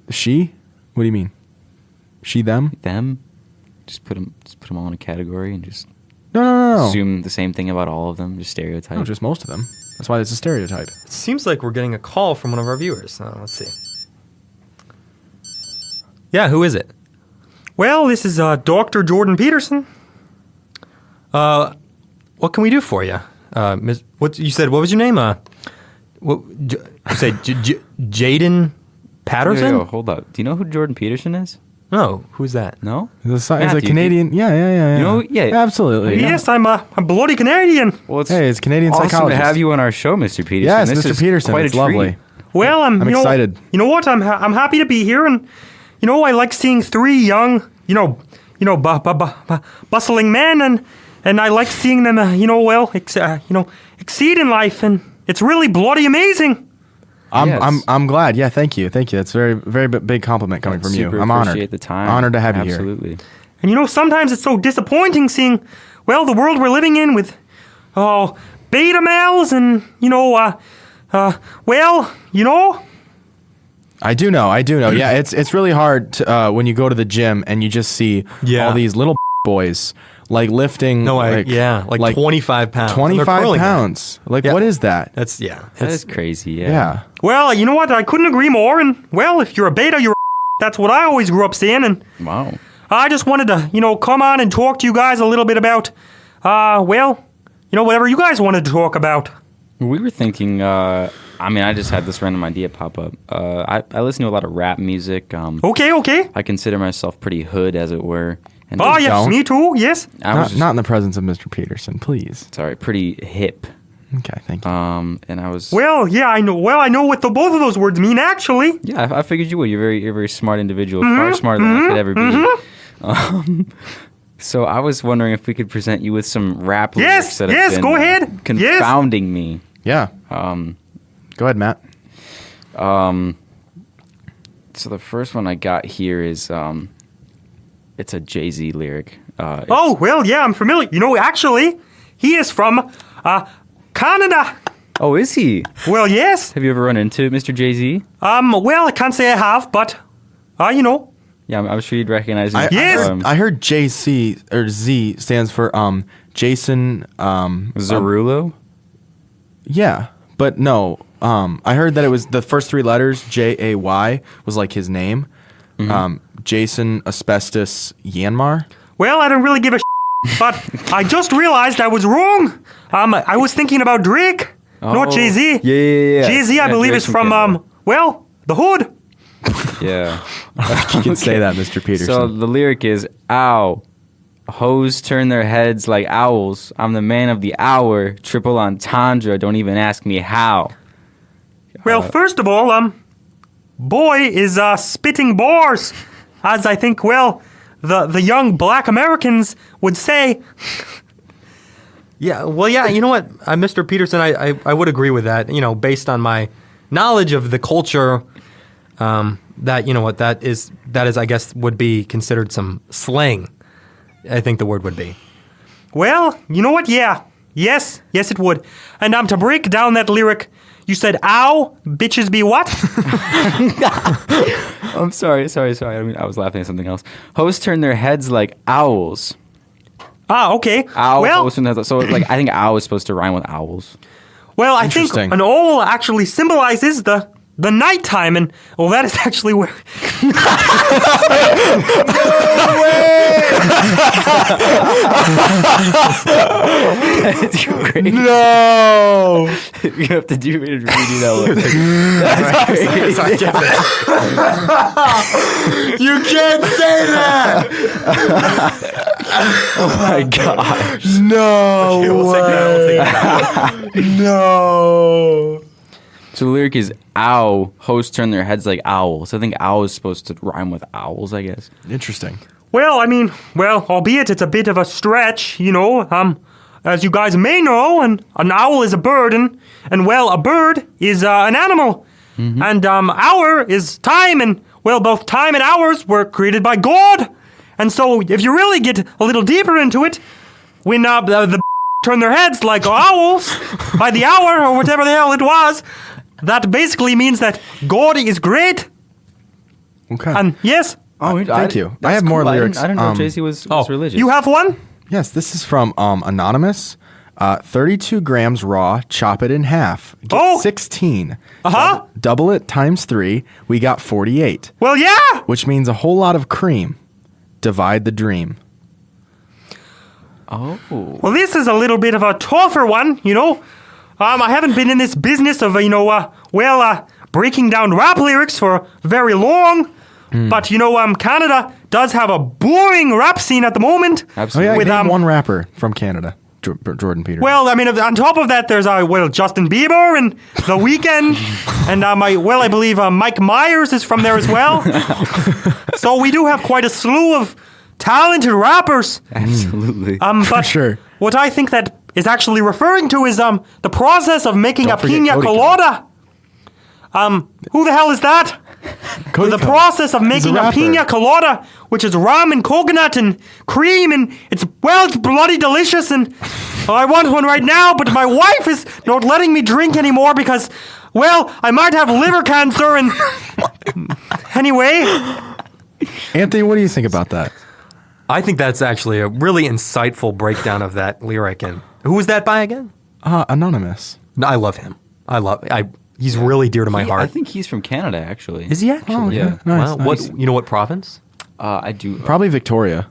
She? What do you mean? She, them? Them? Just put them all in a category and just No. assume the same thing about all of them. Just stereotype. No, just most of them. That's why it's a stereotype. It seems like we're getting a call from one of our viewers. Let's see. Yeah, who is it? Well, this is Dr. Jordan Peterson. What can we do for you? Miss, what you said? What was your name? You said Jaden Patterson? Yo, hold up. Do you know who Jordan Peterson is? No, who's that? No? He's Matthew, a Canadian. Yeah. You know- yeah. Absolutely. Yes, I'm a bloody Canadian. Well, it's Hey, it's Canadian awesome psychologist. to have you on our show, Mr. Peterson. Yes, This Mr. is Peterson. Quite It's a treat. lovely. Well, I'm excited. You know what? I'm happy to be here, and I like seeing three young, bustling men, and I like seeing them, exceed in life, and it's really bloody amazing. Yes. I'm glad. Yeah, thank you. That's very very big compliment coming from you. Super I'm honored. appreciate the time. Honored to have you here. Absolutely. And sometimes it's so disappointing seeing, the world we're living in with, beta males and I do know. Yeah, it's really hard to, when you go to the gym and you just see Yeah. all these little boys like lifting. like 25 pounds. And they're 25 curling them. pounds. Like Yeah. what is that? That's That is crazy. Yeah. Yeah. Well, you know what? I couldn't agree more. And if you're a beta, you're that's what I always grew up saying. And Wow. I just wanted to, come on and talk to you guys a little bit about, whatever you guys wanted to talk about. We were thinking. I just had this random idea pop up. I listen to a lot of rap music. Okay. I consider myself pretty hood, as it were. And Oh, yes, don't. me too, yes. I was Not in the presence of Mr. Peterson, please. sorry, pretty hip. Okay, thank you. And I was. Well, yeah, I know. Well, I know what both of those words mean, actually. Yeah, I figured you would. You're a very smart individual, far smarter than I could ever be. So I was wondering if we could present you with some rap lyrics that have been go ahead. confounding me. Yeah. Go ahead, Matt. So the first one I got here is it's a Jay-Z lyric. Oh, well, yeah, I'm familiar. You know, actually, he is from Canada. Oh, is he? Well, yes. Have you ever run into Mr. Jay-Z? Well, I can't say I have, but, you know. Yeah, I'm sure you'd recognize him. Yes. I heard JC or Z stands for Jason. Zarulo? Yeah, but no. I heard that it was the first three letters Jay was like his name. Jason Asbestos Yanmar. Well, I don't really give a but I just realized I was wrong. I was thinking about Drake, not Jay-Z. Yeah. Jay-Z, I believe, Drake's is from, Canada. the hood. Yeah. You can say that, Mr. Peterson. So the lyric is, ow, hoes turn their heads like owls. I'm the man of the hour. Triple entendre, don't even ask me how. Well, first of all, boy is spitting bars, as I think, the young black Americans would say. Yeah, well, yeah, you know what, Mr. Peterson, I would agree with that. You know, based on my knowledge of the culture, that, you know what, that is, I guess, would be considered some slang. I think the word would be. Well, you know what? Yeah. Yes, it would. And to break down that lyric, you said, ow, bitches be what? I'm sorry. I mean, I was laughing at something else. Hoes turn their heads like owls. Okay. Owl, well, hoes turn their heads. So, like, I think owl is supposed to rhyme with owls. well, I think Interesting. an owl actually symbolizes the nighttime, and that is actually where. It's great. no. You have to redo that one. You can't say that. Oh my gosh. No way. No. So the lyric is, ow, hoes turn their heads like owls. I think owl is supposed to rhyme with owls, I guess. Interesting. Well, I mean, albeit it's a bit of a stretch, you know, as you guys may know, and an owl is a bird, and a bird is an animal. And hour is time, and, both time and hours were created by God. And so, if you really get a little deeper into it, when the turn their heads like owls by the hour, or whatever the hell it was, that basically means that God is great. Okay. And yes, thank you. I That's have more cool. lyrics. I didn't know Jay-Z was religious. you have one? Yes, this is from Anonymous. 32 grams raw, chop it in half. Get 16. Uh-huh. Double it times 3, we got 48. Well, yeah. Which means a whole lot of cream. Divide the dream. Oh. Well, this is a little bit of a tougher one, you know. I haven't been in this business of, breaking down rap lyrics for very long. But, Canada does have a boring rap scene at the moment. Oh, Absolutely. yeah, With, name one rapper from Canada. Jordan Peterson. Well, I mean, on top of that, there's, Justin Bieber and The Weeknd. And, I believe Mike Myers is from there as well. So we do have quite a slew of talented rappers. Absolutely. But sure. what I think that is actually referring to is the process of making Don't a forget pina Cody colada. Who the hell is that? Cody The Code. process of He's making a rapper. pina colada, which is rum and coconut and cream, and it's bloody delicious, and I want one right now, but my wife is not letting me drink anymore because, I might have liver cancer, and anyway. Anthony, what do you think about that? I think that's actually a really insightful breakdown of that lyric. And who was that by again? Anonymous. No, I love him. He's really dear to my heart. I think he's from Canada, actually. Is he actually? Oh, okay. Yeah. Nice, Wow. nice. You know what province? I do. Probably Victoria.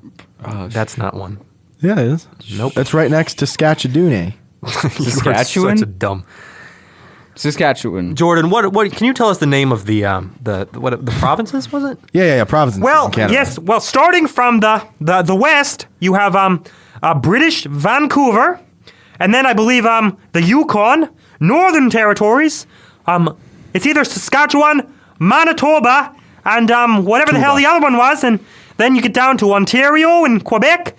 That's not one. Yeah, it is. Nope. That's right next to Saskatchewan. You are Saskatchewan? such a dumb. Saskatchewan. Jordan, what can you tell us the name of the provinces, was it? Yeah. Provinces Well, in Canada. yes. Well, starting from the west, you have British Vancouver, and then I believe the Yukon, Northern Territories. It's either Saskatchewan, Manitoba, and whatever the hell the other one was, and then you get down to Ontario and Quebec,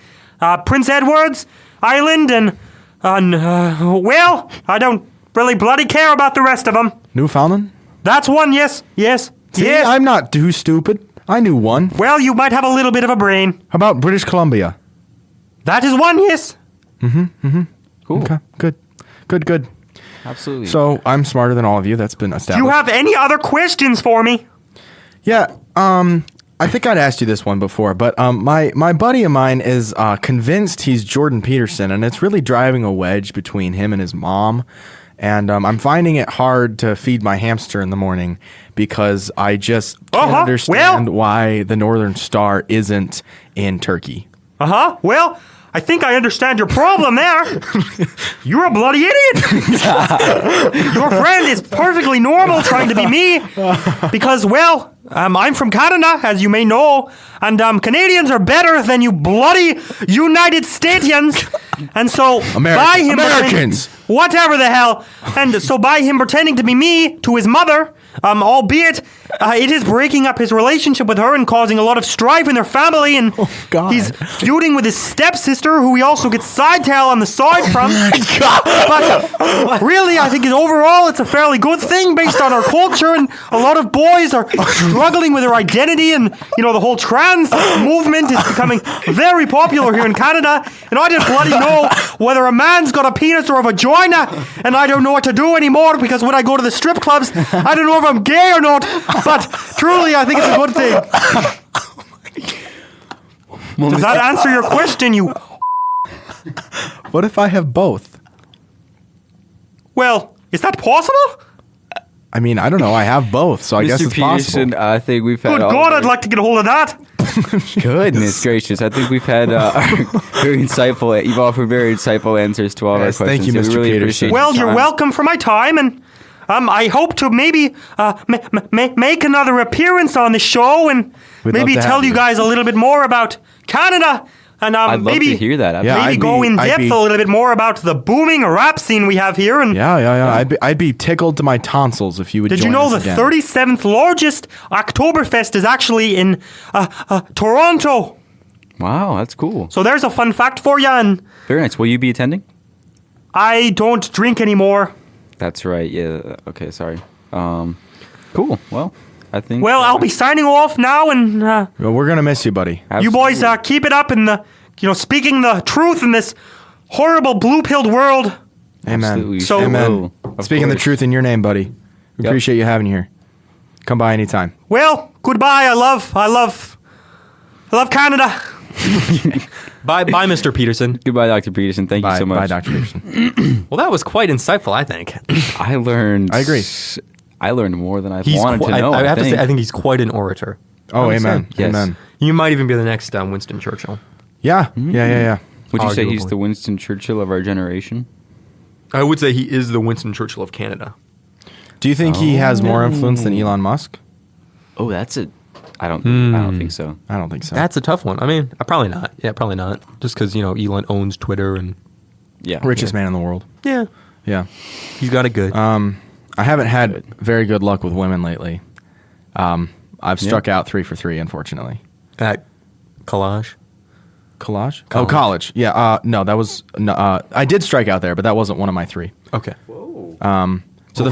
Prince Edward's Island, and well, I don't really bloody care about the rest of them. Newfoundland? That's one. Yes. See, Yes. I'm not too stupid. I knew one. Well, you might have a little bit of a brain. How about British Columbia? That is one. Yes. Cool. Okay, good. Absolutely. So I'm smarter than all of you. That's been Do established. you have any other questions for me? Yeah, I think I'd asked you this one before, but my buddy of mine is convinced he's Jordan Peterson, and it's really driving a wedge between him and his mom. And I'm finding it hard to feed my hamster in the morning because I just can't understand why the Northern Star isn't in Turkey. Well, I think I understand your problem there. You're a bloody idiot. Your friend is perfectly normal trying to be me because, well, I'm from Canada, as you may know, and Canadians are better than you bloody United Statians. And so, by him Americans! Whatever the hell. And so by him pretending to be me to his mother, albeit it is breaking up his relationship with her and causing a lot of strife in their family, and God. he's feuding with his stepsister, who he also gets side tail on the side from. But really, I think overall it's a fairly good thing based on our culture, and a lot of boys are struggling with their identity, and the whole trans movement is becoming very popular here in Canada, and I didn't bloody know whether a man's got a penis or a vagina, and I don't know what to do anymore because when I go to the strip clubs, I don't know if I'm gay or not, but truly I think it's a good thing. Does that answer your question, you... What if I have both? Well, is that possible? I mean, I don't know. I have both, so I guess Mr. it's Peterson, possible. I think we've had Good God, I'd like to get a hold of that. Goodness gracious. I think we've had very insightful, you've offered very insightful answers to all of our Yes, questions. thank you, so Mr. we really Peterson. appreciate Well, your you're time. welcome for my time, and I hope to maybe make another appearance on the show and We'd maybe love to tell have you you. guys a little bit more about Canada. And I'd love maybe to hear that. Yeah, maybe I'd go be- in I'd depth be- a little bit more about the booming rap scene we have here. And Yeah. I'd be tickled to my tonsils if you would did join you know us the again. 37th largest Oktoberfest is actually in Toronto? Wow, that's cool. So there's a fun fact for you. And Very nice. Will you be attending? I don't drink anymore. That's right. Yeah. Okay, sorry. Cool. Well, I think... Well, I'll be signing off now, and Well, we're gonna miss you, buddy. you boys keep it up in the, speaking the truth in this horrible blue-pilled world. Amen. Absolutely. So- Amen. Of Speaking the course. truth in your name, buddy. We Yep. appreciate you having you here. Come by anytime. Well, goodbye. I love Canada. Bye, Mr. Peterson. Goodbye, Dr. Peterson. Thank you so much. Bye, Dr. Peterson. Well, that was quite insightful, I think. I learned... I agree. I learned more than I He's wanted to know. I have to say, think. I think he's quite an orator. Oh, would amen. say. Yes. Amen. You might even be the next Winston Churchill. Yeah. Mm-hmm. Yeah. Would you say he's Arguably. the Winston Churchill of our generation? I would say he is the Winston Churchill of Canada. Do you think he has more influence than Elon Musk? Oh, that's it. I don't think so. I don't think so. That's a tough one. I mean, probably not. Yeah, probably not. Just because, Elon owns Twitter and... Yeah. richest man in the world. Yeah, Yeah. he's got it good. I haven't had very good luck with women lately. I've struck out 3 for 3, unfortunately. At Collage. Collage? Oh, college. Yeah. No, that was. No, I did strike out there, but that wasn't one of my 3. Okay. So the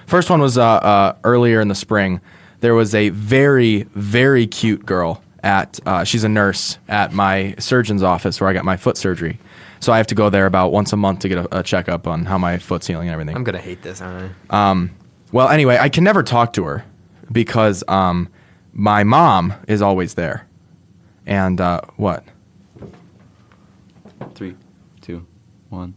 first one was earlier in the spring. There was a very, very cute girl at. She's a nurse at my surgeon's office where I got my foot surgery. So I have to go there about once a month to get a checkup on how my foot's healing and everything. I'm going to hate this, aren't I? Well, anyway, I can never talk to her because my mom is always there. And what? 3, 2, 1.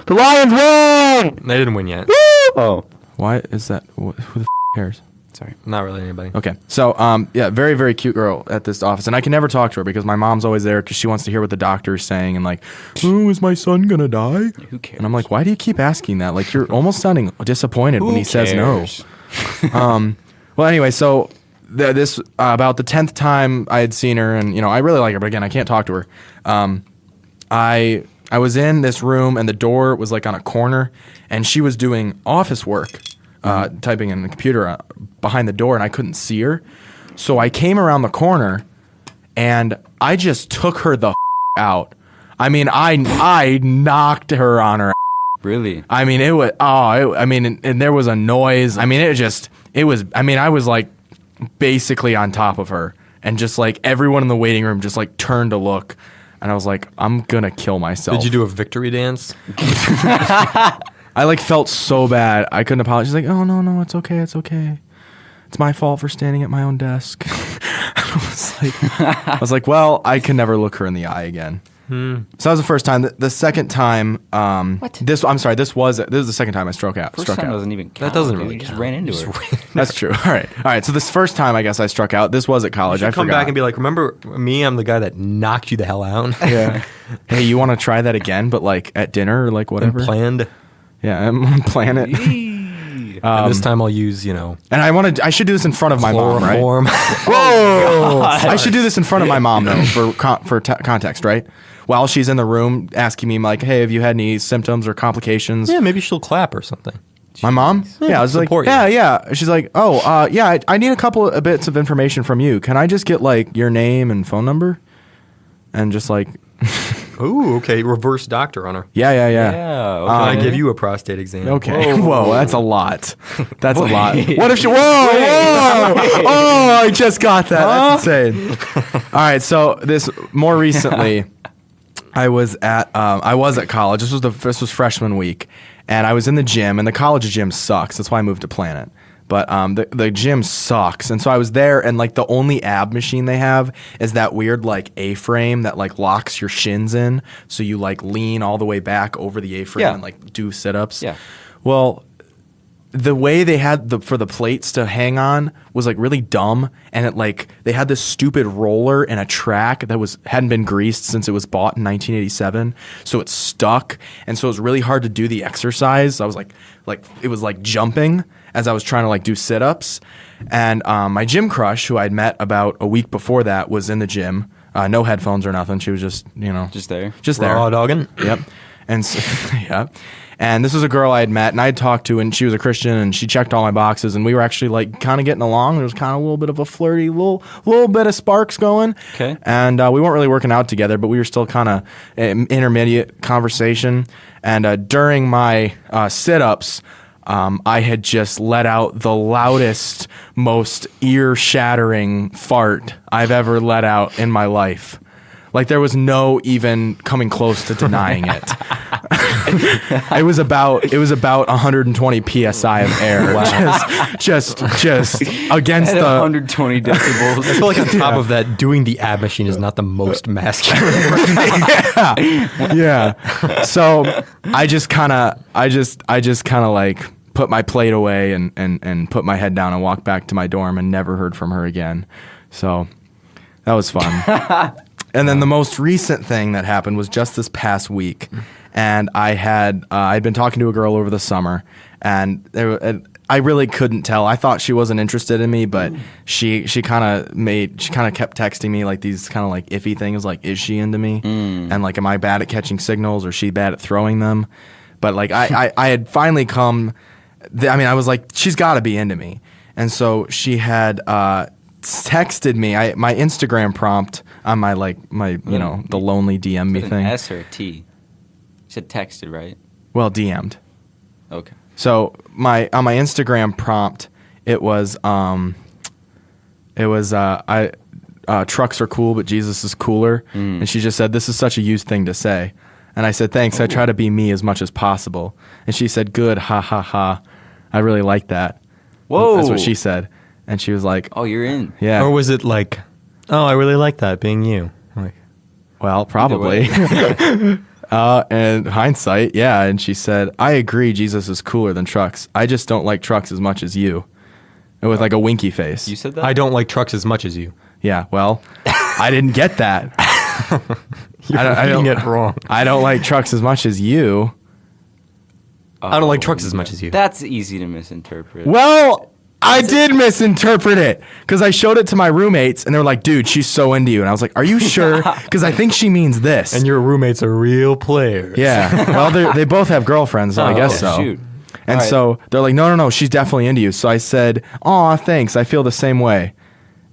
The Lions won! They didn't win yet. Oh. Why is that? Who the cares? Sorry. Not really anybody. Okay. So, yeah, very, very cute girl at this office. And I can never talk to her because my mom's always there because she wants to hear what the doctor is saying and like, oh, is my son going to die? Who cares? And I'm like, why do you keep asking that? Like, you're almost sounding disappointed when he says no. Well, anyway, so this about the 10th time I had seen her, and, you know, I really like her, but again, I can't talk to her. I was in this room, and the door was like on a corner, and she was doing office work. Typing in the computer behind the door, and I couldn't see her. So I came around the corner, and I just took her the out. I mean, I knocked her on her. Really? I mean, it was. And there was a noise. I mean, it was. I mean, I was like basically on top of her, and just like everyone in the waiting room just like turned to look, and I was like, I'm gonna kill myself. Did you do a victory dance? I like felt so bad. I couldn't apologize. She's like, oh, no, it's okay. It's okay. It's my fault for standing at my own desk. I was like, well, I can never look her in the eye again. So that was the first time. The second time, this was the second time I struck out. First time doesn't even count. That doesn't dude. really You just count. ran into her. That's true. All right. So this first time, I guess I struck out. This was at college. I Come forgot. back and be like, remember me? I'm the guy that knocked you the hell out. Yeah. Hey, you want to try that again, but like at dinner or like whatever? And planned. Yeah, I'm on planet. And this time I'll use, you know, And I should do this in front of my mom, right? chloroform. Whoa! I should do this in front of my mom though, for context, right? While she's in the room asking me like, "Hey, have you had any symptoms or complications?" Yeah, maybe she'll clap or something. My mom? Yeah, I was like, support you. yeah. She's like, oh, yeah, I need a couple of bits of information from you. Can I just get like your name and phone number? And just like, Ooh, okay. Reverse doctor on her. yeah. Yeah. Can I give you a prostate exam? Okay. Whoa, that's a lot. That's a lot. What if she? Whoa! Oh, I just got that. That's insane. All right. So this more recently, I was at college. This was freshman week, and I was in the gym. And the college gym sucks. That's why I moved to Planet. But the gym sucks, and so I was there, and like the only ab machine they have is that weird like A-frame that like locks your shins in, so you like lean all the way back over the A-frame Yeah. and like do sit-ups. Yeah. Well, the way they had for the plates to hang on was like really dumb, and it like they had this stupid roller and a track that hadn't been greased since it was bought in 1987, so it stuck, and so it was really hard to do the exercise. I was like it was like jumping as I was trying to like do sit-ups, and my gym crush, who I'd met about a week before that, was in the gym. No headphones or nothing. She was just Just there. just there. Raw dogging. Yep. And so, yeah. And this was a girl I had met and I had talked to, and she was a Christian, and she checked all my boxes, and we were actually like kind of getting along. There was kind of a little bit of a flirty, little bit of sparks going. Okay. And we weren't really working out together, but we were still kind of intermediate conversation. And during my sit-ups, I had just let out the loudest, most ear-shattering fart I've ever let out in my life. Like there was no even coming close to denying it. It was about 120 psi of air. Wow. Just against At the 120 decibels. I feel like on top of that, doing the ab machine is not the most masculine. yeah. So I just kind of like put my plate away and put my head down and walked back to my dorm and never heard from her again. So that was fun. And then the most recent thing that happened was just this past week, and I'd been talking to a girl over the summer, and I really couldn't tell. I thought she wasn't interested in me, but she kind of kept texting me like these kind of like iffy things, like is she into me, and like am I bad at catching signals or is she bad at throwing them? But like I had finally come. I was like, she's got to be into me, and so she had texted me. My Instagram prompt on my the lonely DM me Is it thing. an S or a T? You said texted, right? Well, DM'd. Okay. So on my Instagram prompt, it was trucks are cool, but Jesus is cooler, and she just said, "This is such a used thing to say," and I said, "Thanks. I try to be me as much as possible," and she said, "Good, ha ha ha. I really like that." Whoa. That's what she said, and she was like, Oh, you're in. "Yeah." Or was it like, oh, I really like that being you? Like, Well, probably. And hindsight, yeah. And she said, "I agree Jesus is cooler than trucks. I just don't like trucks as much as you." with like a winky face. You said that? I don't like trucks as much as you. Yeah, well, I didn't get that. You're reading it wrong. I don't like trucks as much as you. I don't like trucks as much as you. That's easy to misinterpret. Well, I did misinterpret it because I showed it to my roommates and they were like, dude, she's so into you. And I was like, are you sure? Because I think she means this. And your roommate's a real player. Yeah. Well, they both have girlfriends, so I guess so. Shoot. And All right. so they're like, no, she's definitely into you. So I said, aw, thanks. I feel the same way.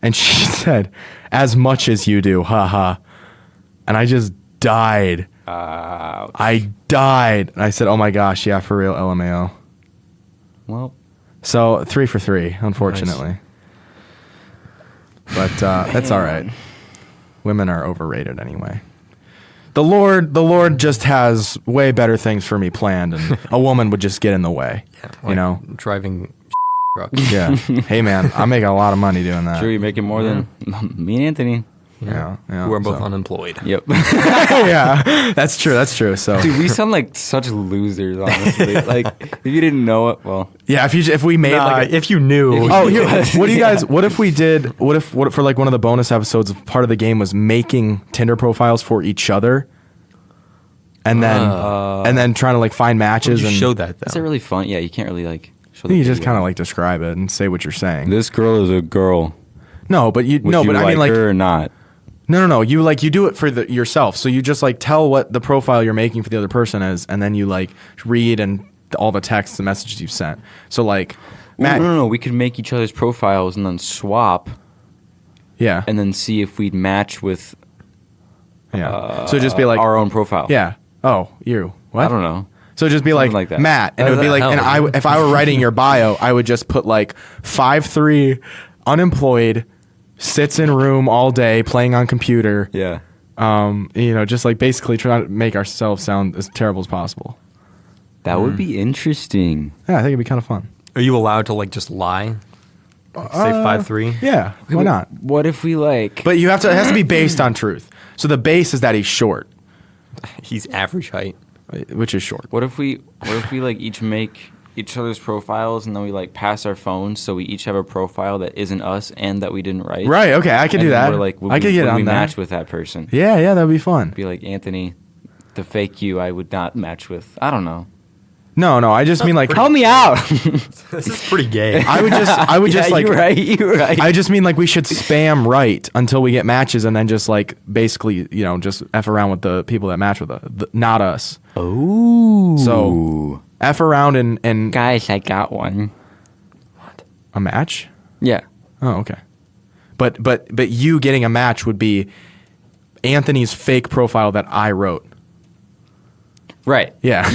And she said, as much as you do, haha. And I just died. I died. And I said, oh my gosh, yeah, for real, LMAO. Well, So 3 for 3, unfortunately. But that's all right. Women are overrated anyway. The Lord just has way better things for me planned, and a woman would just get in the way. You know? Driving truck. Yeah. Hey man, I'm making a lot of money doing that. sure, you're making more than me and Anthony. Yeah. We're both so. unemployed. Yep. Yeah. That's true. So Dude, we sound like such losers, honestly. Like, if you didn't know it, well, yeah, if we made like if you knew. oh, here, what do you guys? What if we did? What if for like one of the bonus episodes? Part of the game was making Tinder profiles for each other, and then trying to like find matches You and showed that is though. it really fun? Yeah, you can't really like show You the just video. kind of like describe it and say what you're saying. This girl is a girl. No, but you Would no, you but like I mean like her or not? no. You do it for yourself. So you just like tell what the profile you're making for the other person is, and then you like read and all the texts and messages you've sent. So like, Matt, No. We could make each other's profiles and then swap, yeah, and then see if we'd match with yeah. So just be like, our own profile. yeah. Oh, you what? I don't know. So just be Something like, like that. Matt, and it would be like, hell, and I, dude? if I were writing your bio, I would just put like 5'3", unemployed, sits in room all day playing on computer. Yeah. Just like basically trying to make ourselves sound as terrible as possible. That would be interesting. Yeah, I think it'd be kind of fun. Are you allowed to like just lie? Like, say 5'3"? Yeah, why not? What if we like? But it has to be based on truth. So the base is that he's short, He's average height. which is short. What if we like each make each other's profiles and then we like pass our phones so we each have a profile that isn't us and that we didn't write. Right? Okay, I could And do then that. We're like, I could get would on we that. match with that person? Yeah, that'd be fun. Be like, Anthony, the fake you, I would not match with. I don't know. No, I just mean like Help me out. This is pretty gay. I would just like you're right. I just mean like we should spam right until we get matches, and then just like basically just f around with the people that match with us, not us. Oh. So f around and Guys, I got one. a match. Yeah. Oh, okay. But you getting a match would be Anthony's fake profile that I wrote. Right. Yeah.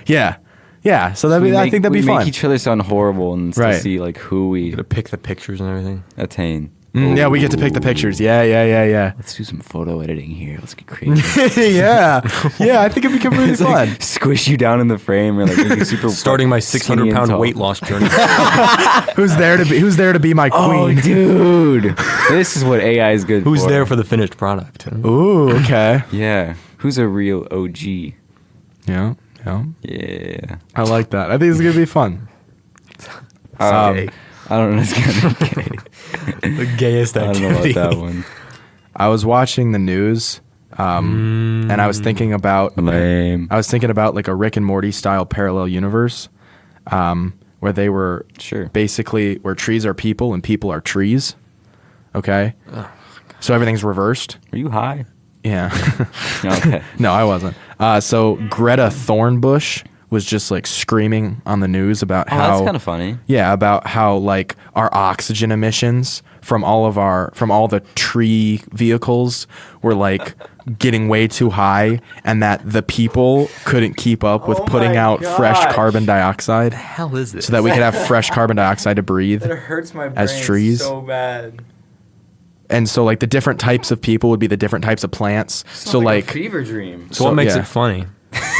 Yeah. Yeah. So I think that'd be we fun. make each other sound horrible and to Right. see like who we To pick the pictures and everything. attain. Yeah, we get to pick the pictures. Yeah. Let's do some photo editing here. Let's get crazy. Yeah. I think it'd become really It's fun. like squish you down in the frame or like make you super Starting my skinny and 600-pound tall. weight loss journey. Who's there to be my Oh, queen? dude. This is what AI is good Who's for. there for the finished product? Ooh, okay. Yeah. Who's a real OG? Yeah. Yeah. I like that. I think it's gonna be fun. Okay. I don't know. It's gonna be gay. The gayest I don't know activity. about that one. I was watching the news, and I was thinking about Lame. I was thinking about like a Rick and Morty style parallel universe, where they were Sure. basically where trees are people and people are trees. Okay, so everything's reversed. Are you high? Yeah. Okay. No, I wasn't. So Greta Thornbush was just like screaming on the news about Oh, how that's kind of funny. Yeah, about how like our oxygen emissions from all the tree vehicles were like getting way too high, and that the people couldn't keep up with putting out fresh carbon dioxide, The hell is this? so that we could have fresh carbon dioxide to breathe. hurts my brain As trees? so bad. And so like the different types of people would be the different types of plants. So like fever dream. so what makes yeah. it funny?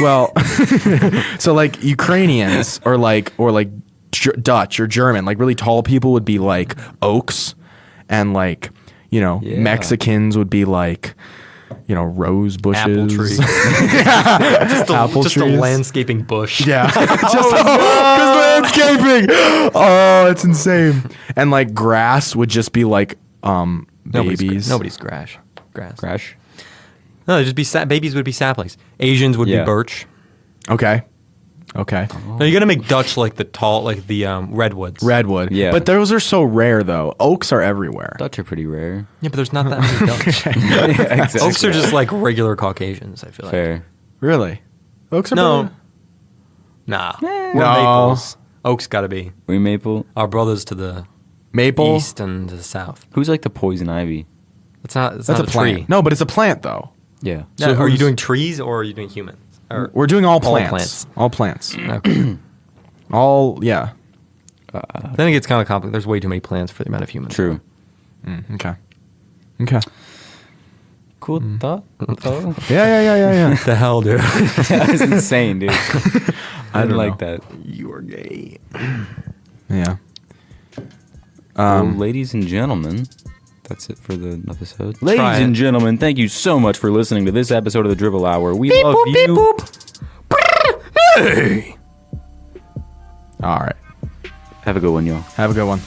well, so like Ukrainians or like Dutch or German, like really tall people would be like oaks, and like Yeah. Mexicans would be like rose bushes. Apple trees. Apple just a trees. landscaping bush. Yeah. Because landscaping. Oh, it's insane. And like grass would just be like babies. Nobody's grass. Crash. No, it'd just be babies would be saplings. Asians would Yeah. be birch. Okay. No, you gotta make Dutch like the redwoods. Redwood. Yeah. But those are so rare though. Oaks are everywhere. Dutch are pretty rare. Yeah, but there's not that many Dutch. Yeah, exactly. Oaks are just like regular Caucasians. I feel like. Fair. Really? Oaks are No. pretty- Nah. No. We're maples. Oaks gotta be We maple. our brothers to the Maple. east and to the south. Who's like the poison ivy? It's not. It's That's not a a plant. tree. No, but it's a plant though. Yeah. So are you who's- doing trees or are you doing humans? Or We're doing all plants. plants. All plants. Okay. All yeah. Then it gets kind of complicated. There's way too many plants for the amount of humans. True. Okay. Okay. Cool thought. Though. Yeah. What the hell, dude? That was insane, dude. I didn't don't like know. that. You are gay. Yeah. Well, ladies and gentlemen, that's it for the episode. Ladies Try and it. gentlemen, thank you so much for listening to this episode of the Dribble Hour. We love you. All right. Have a good one, y'all. Have a good one.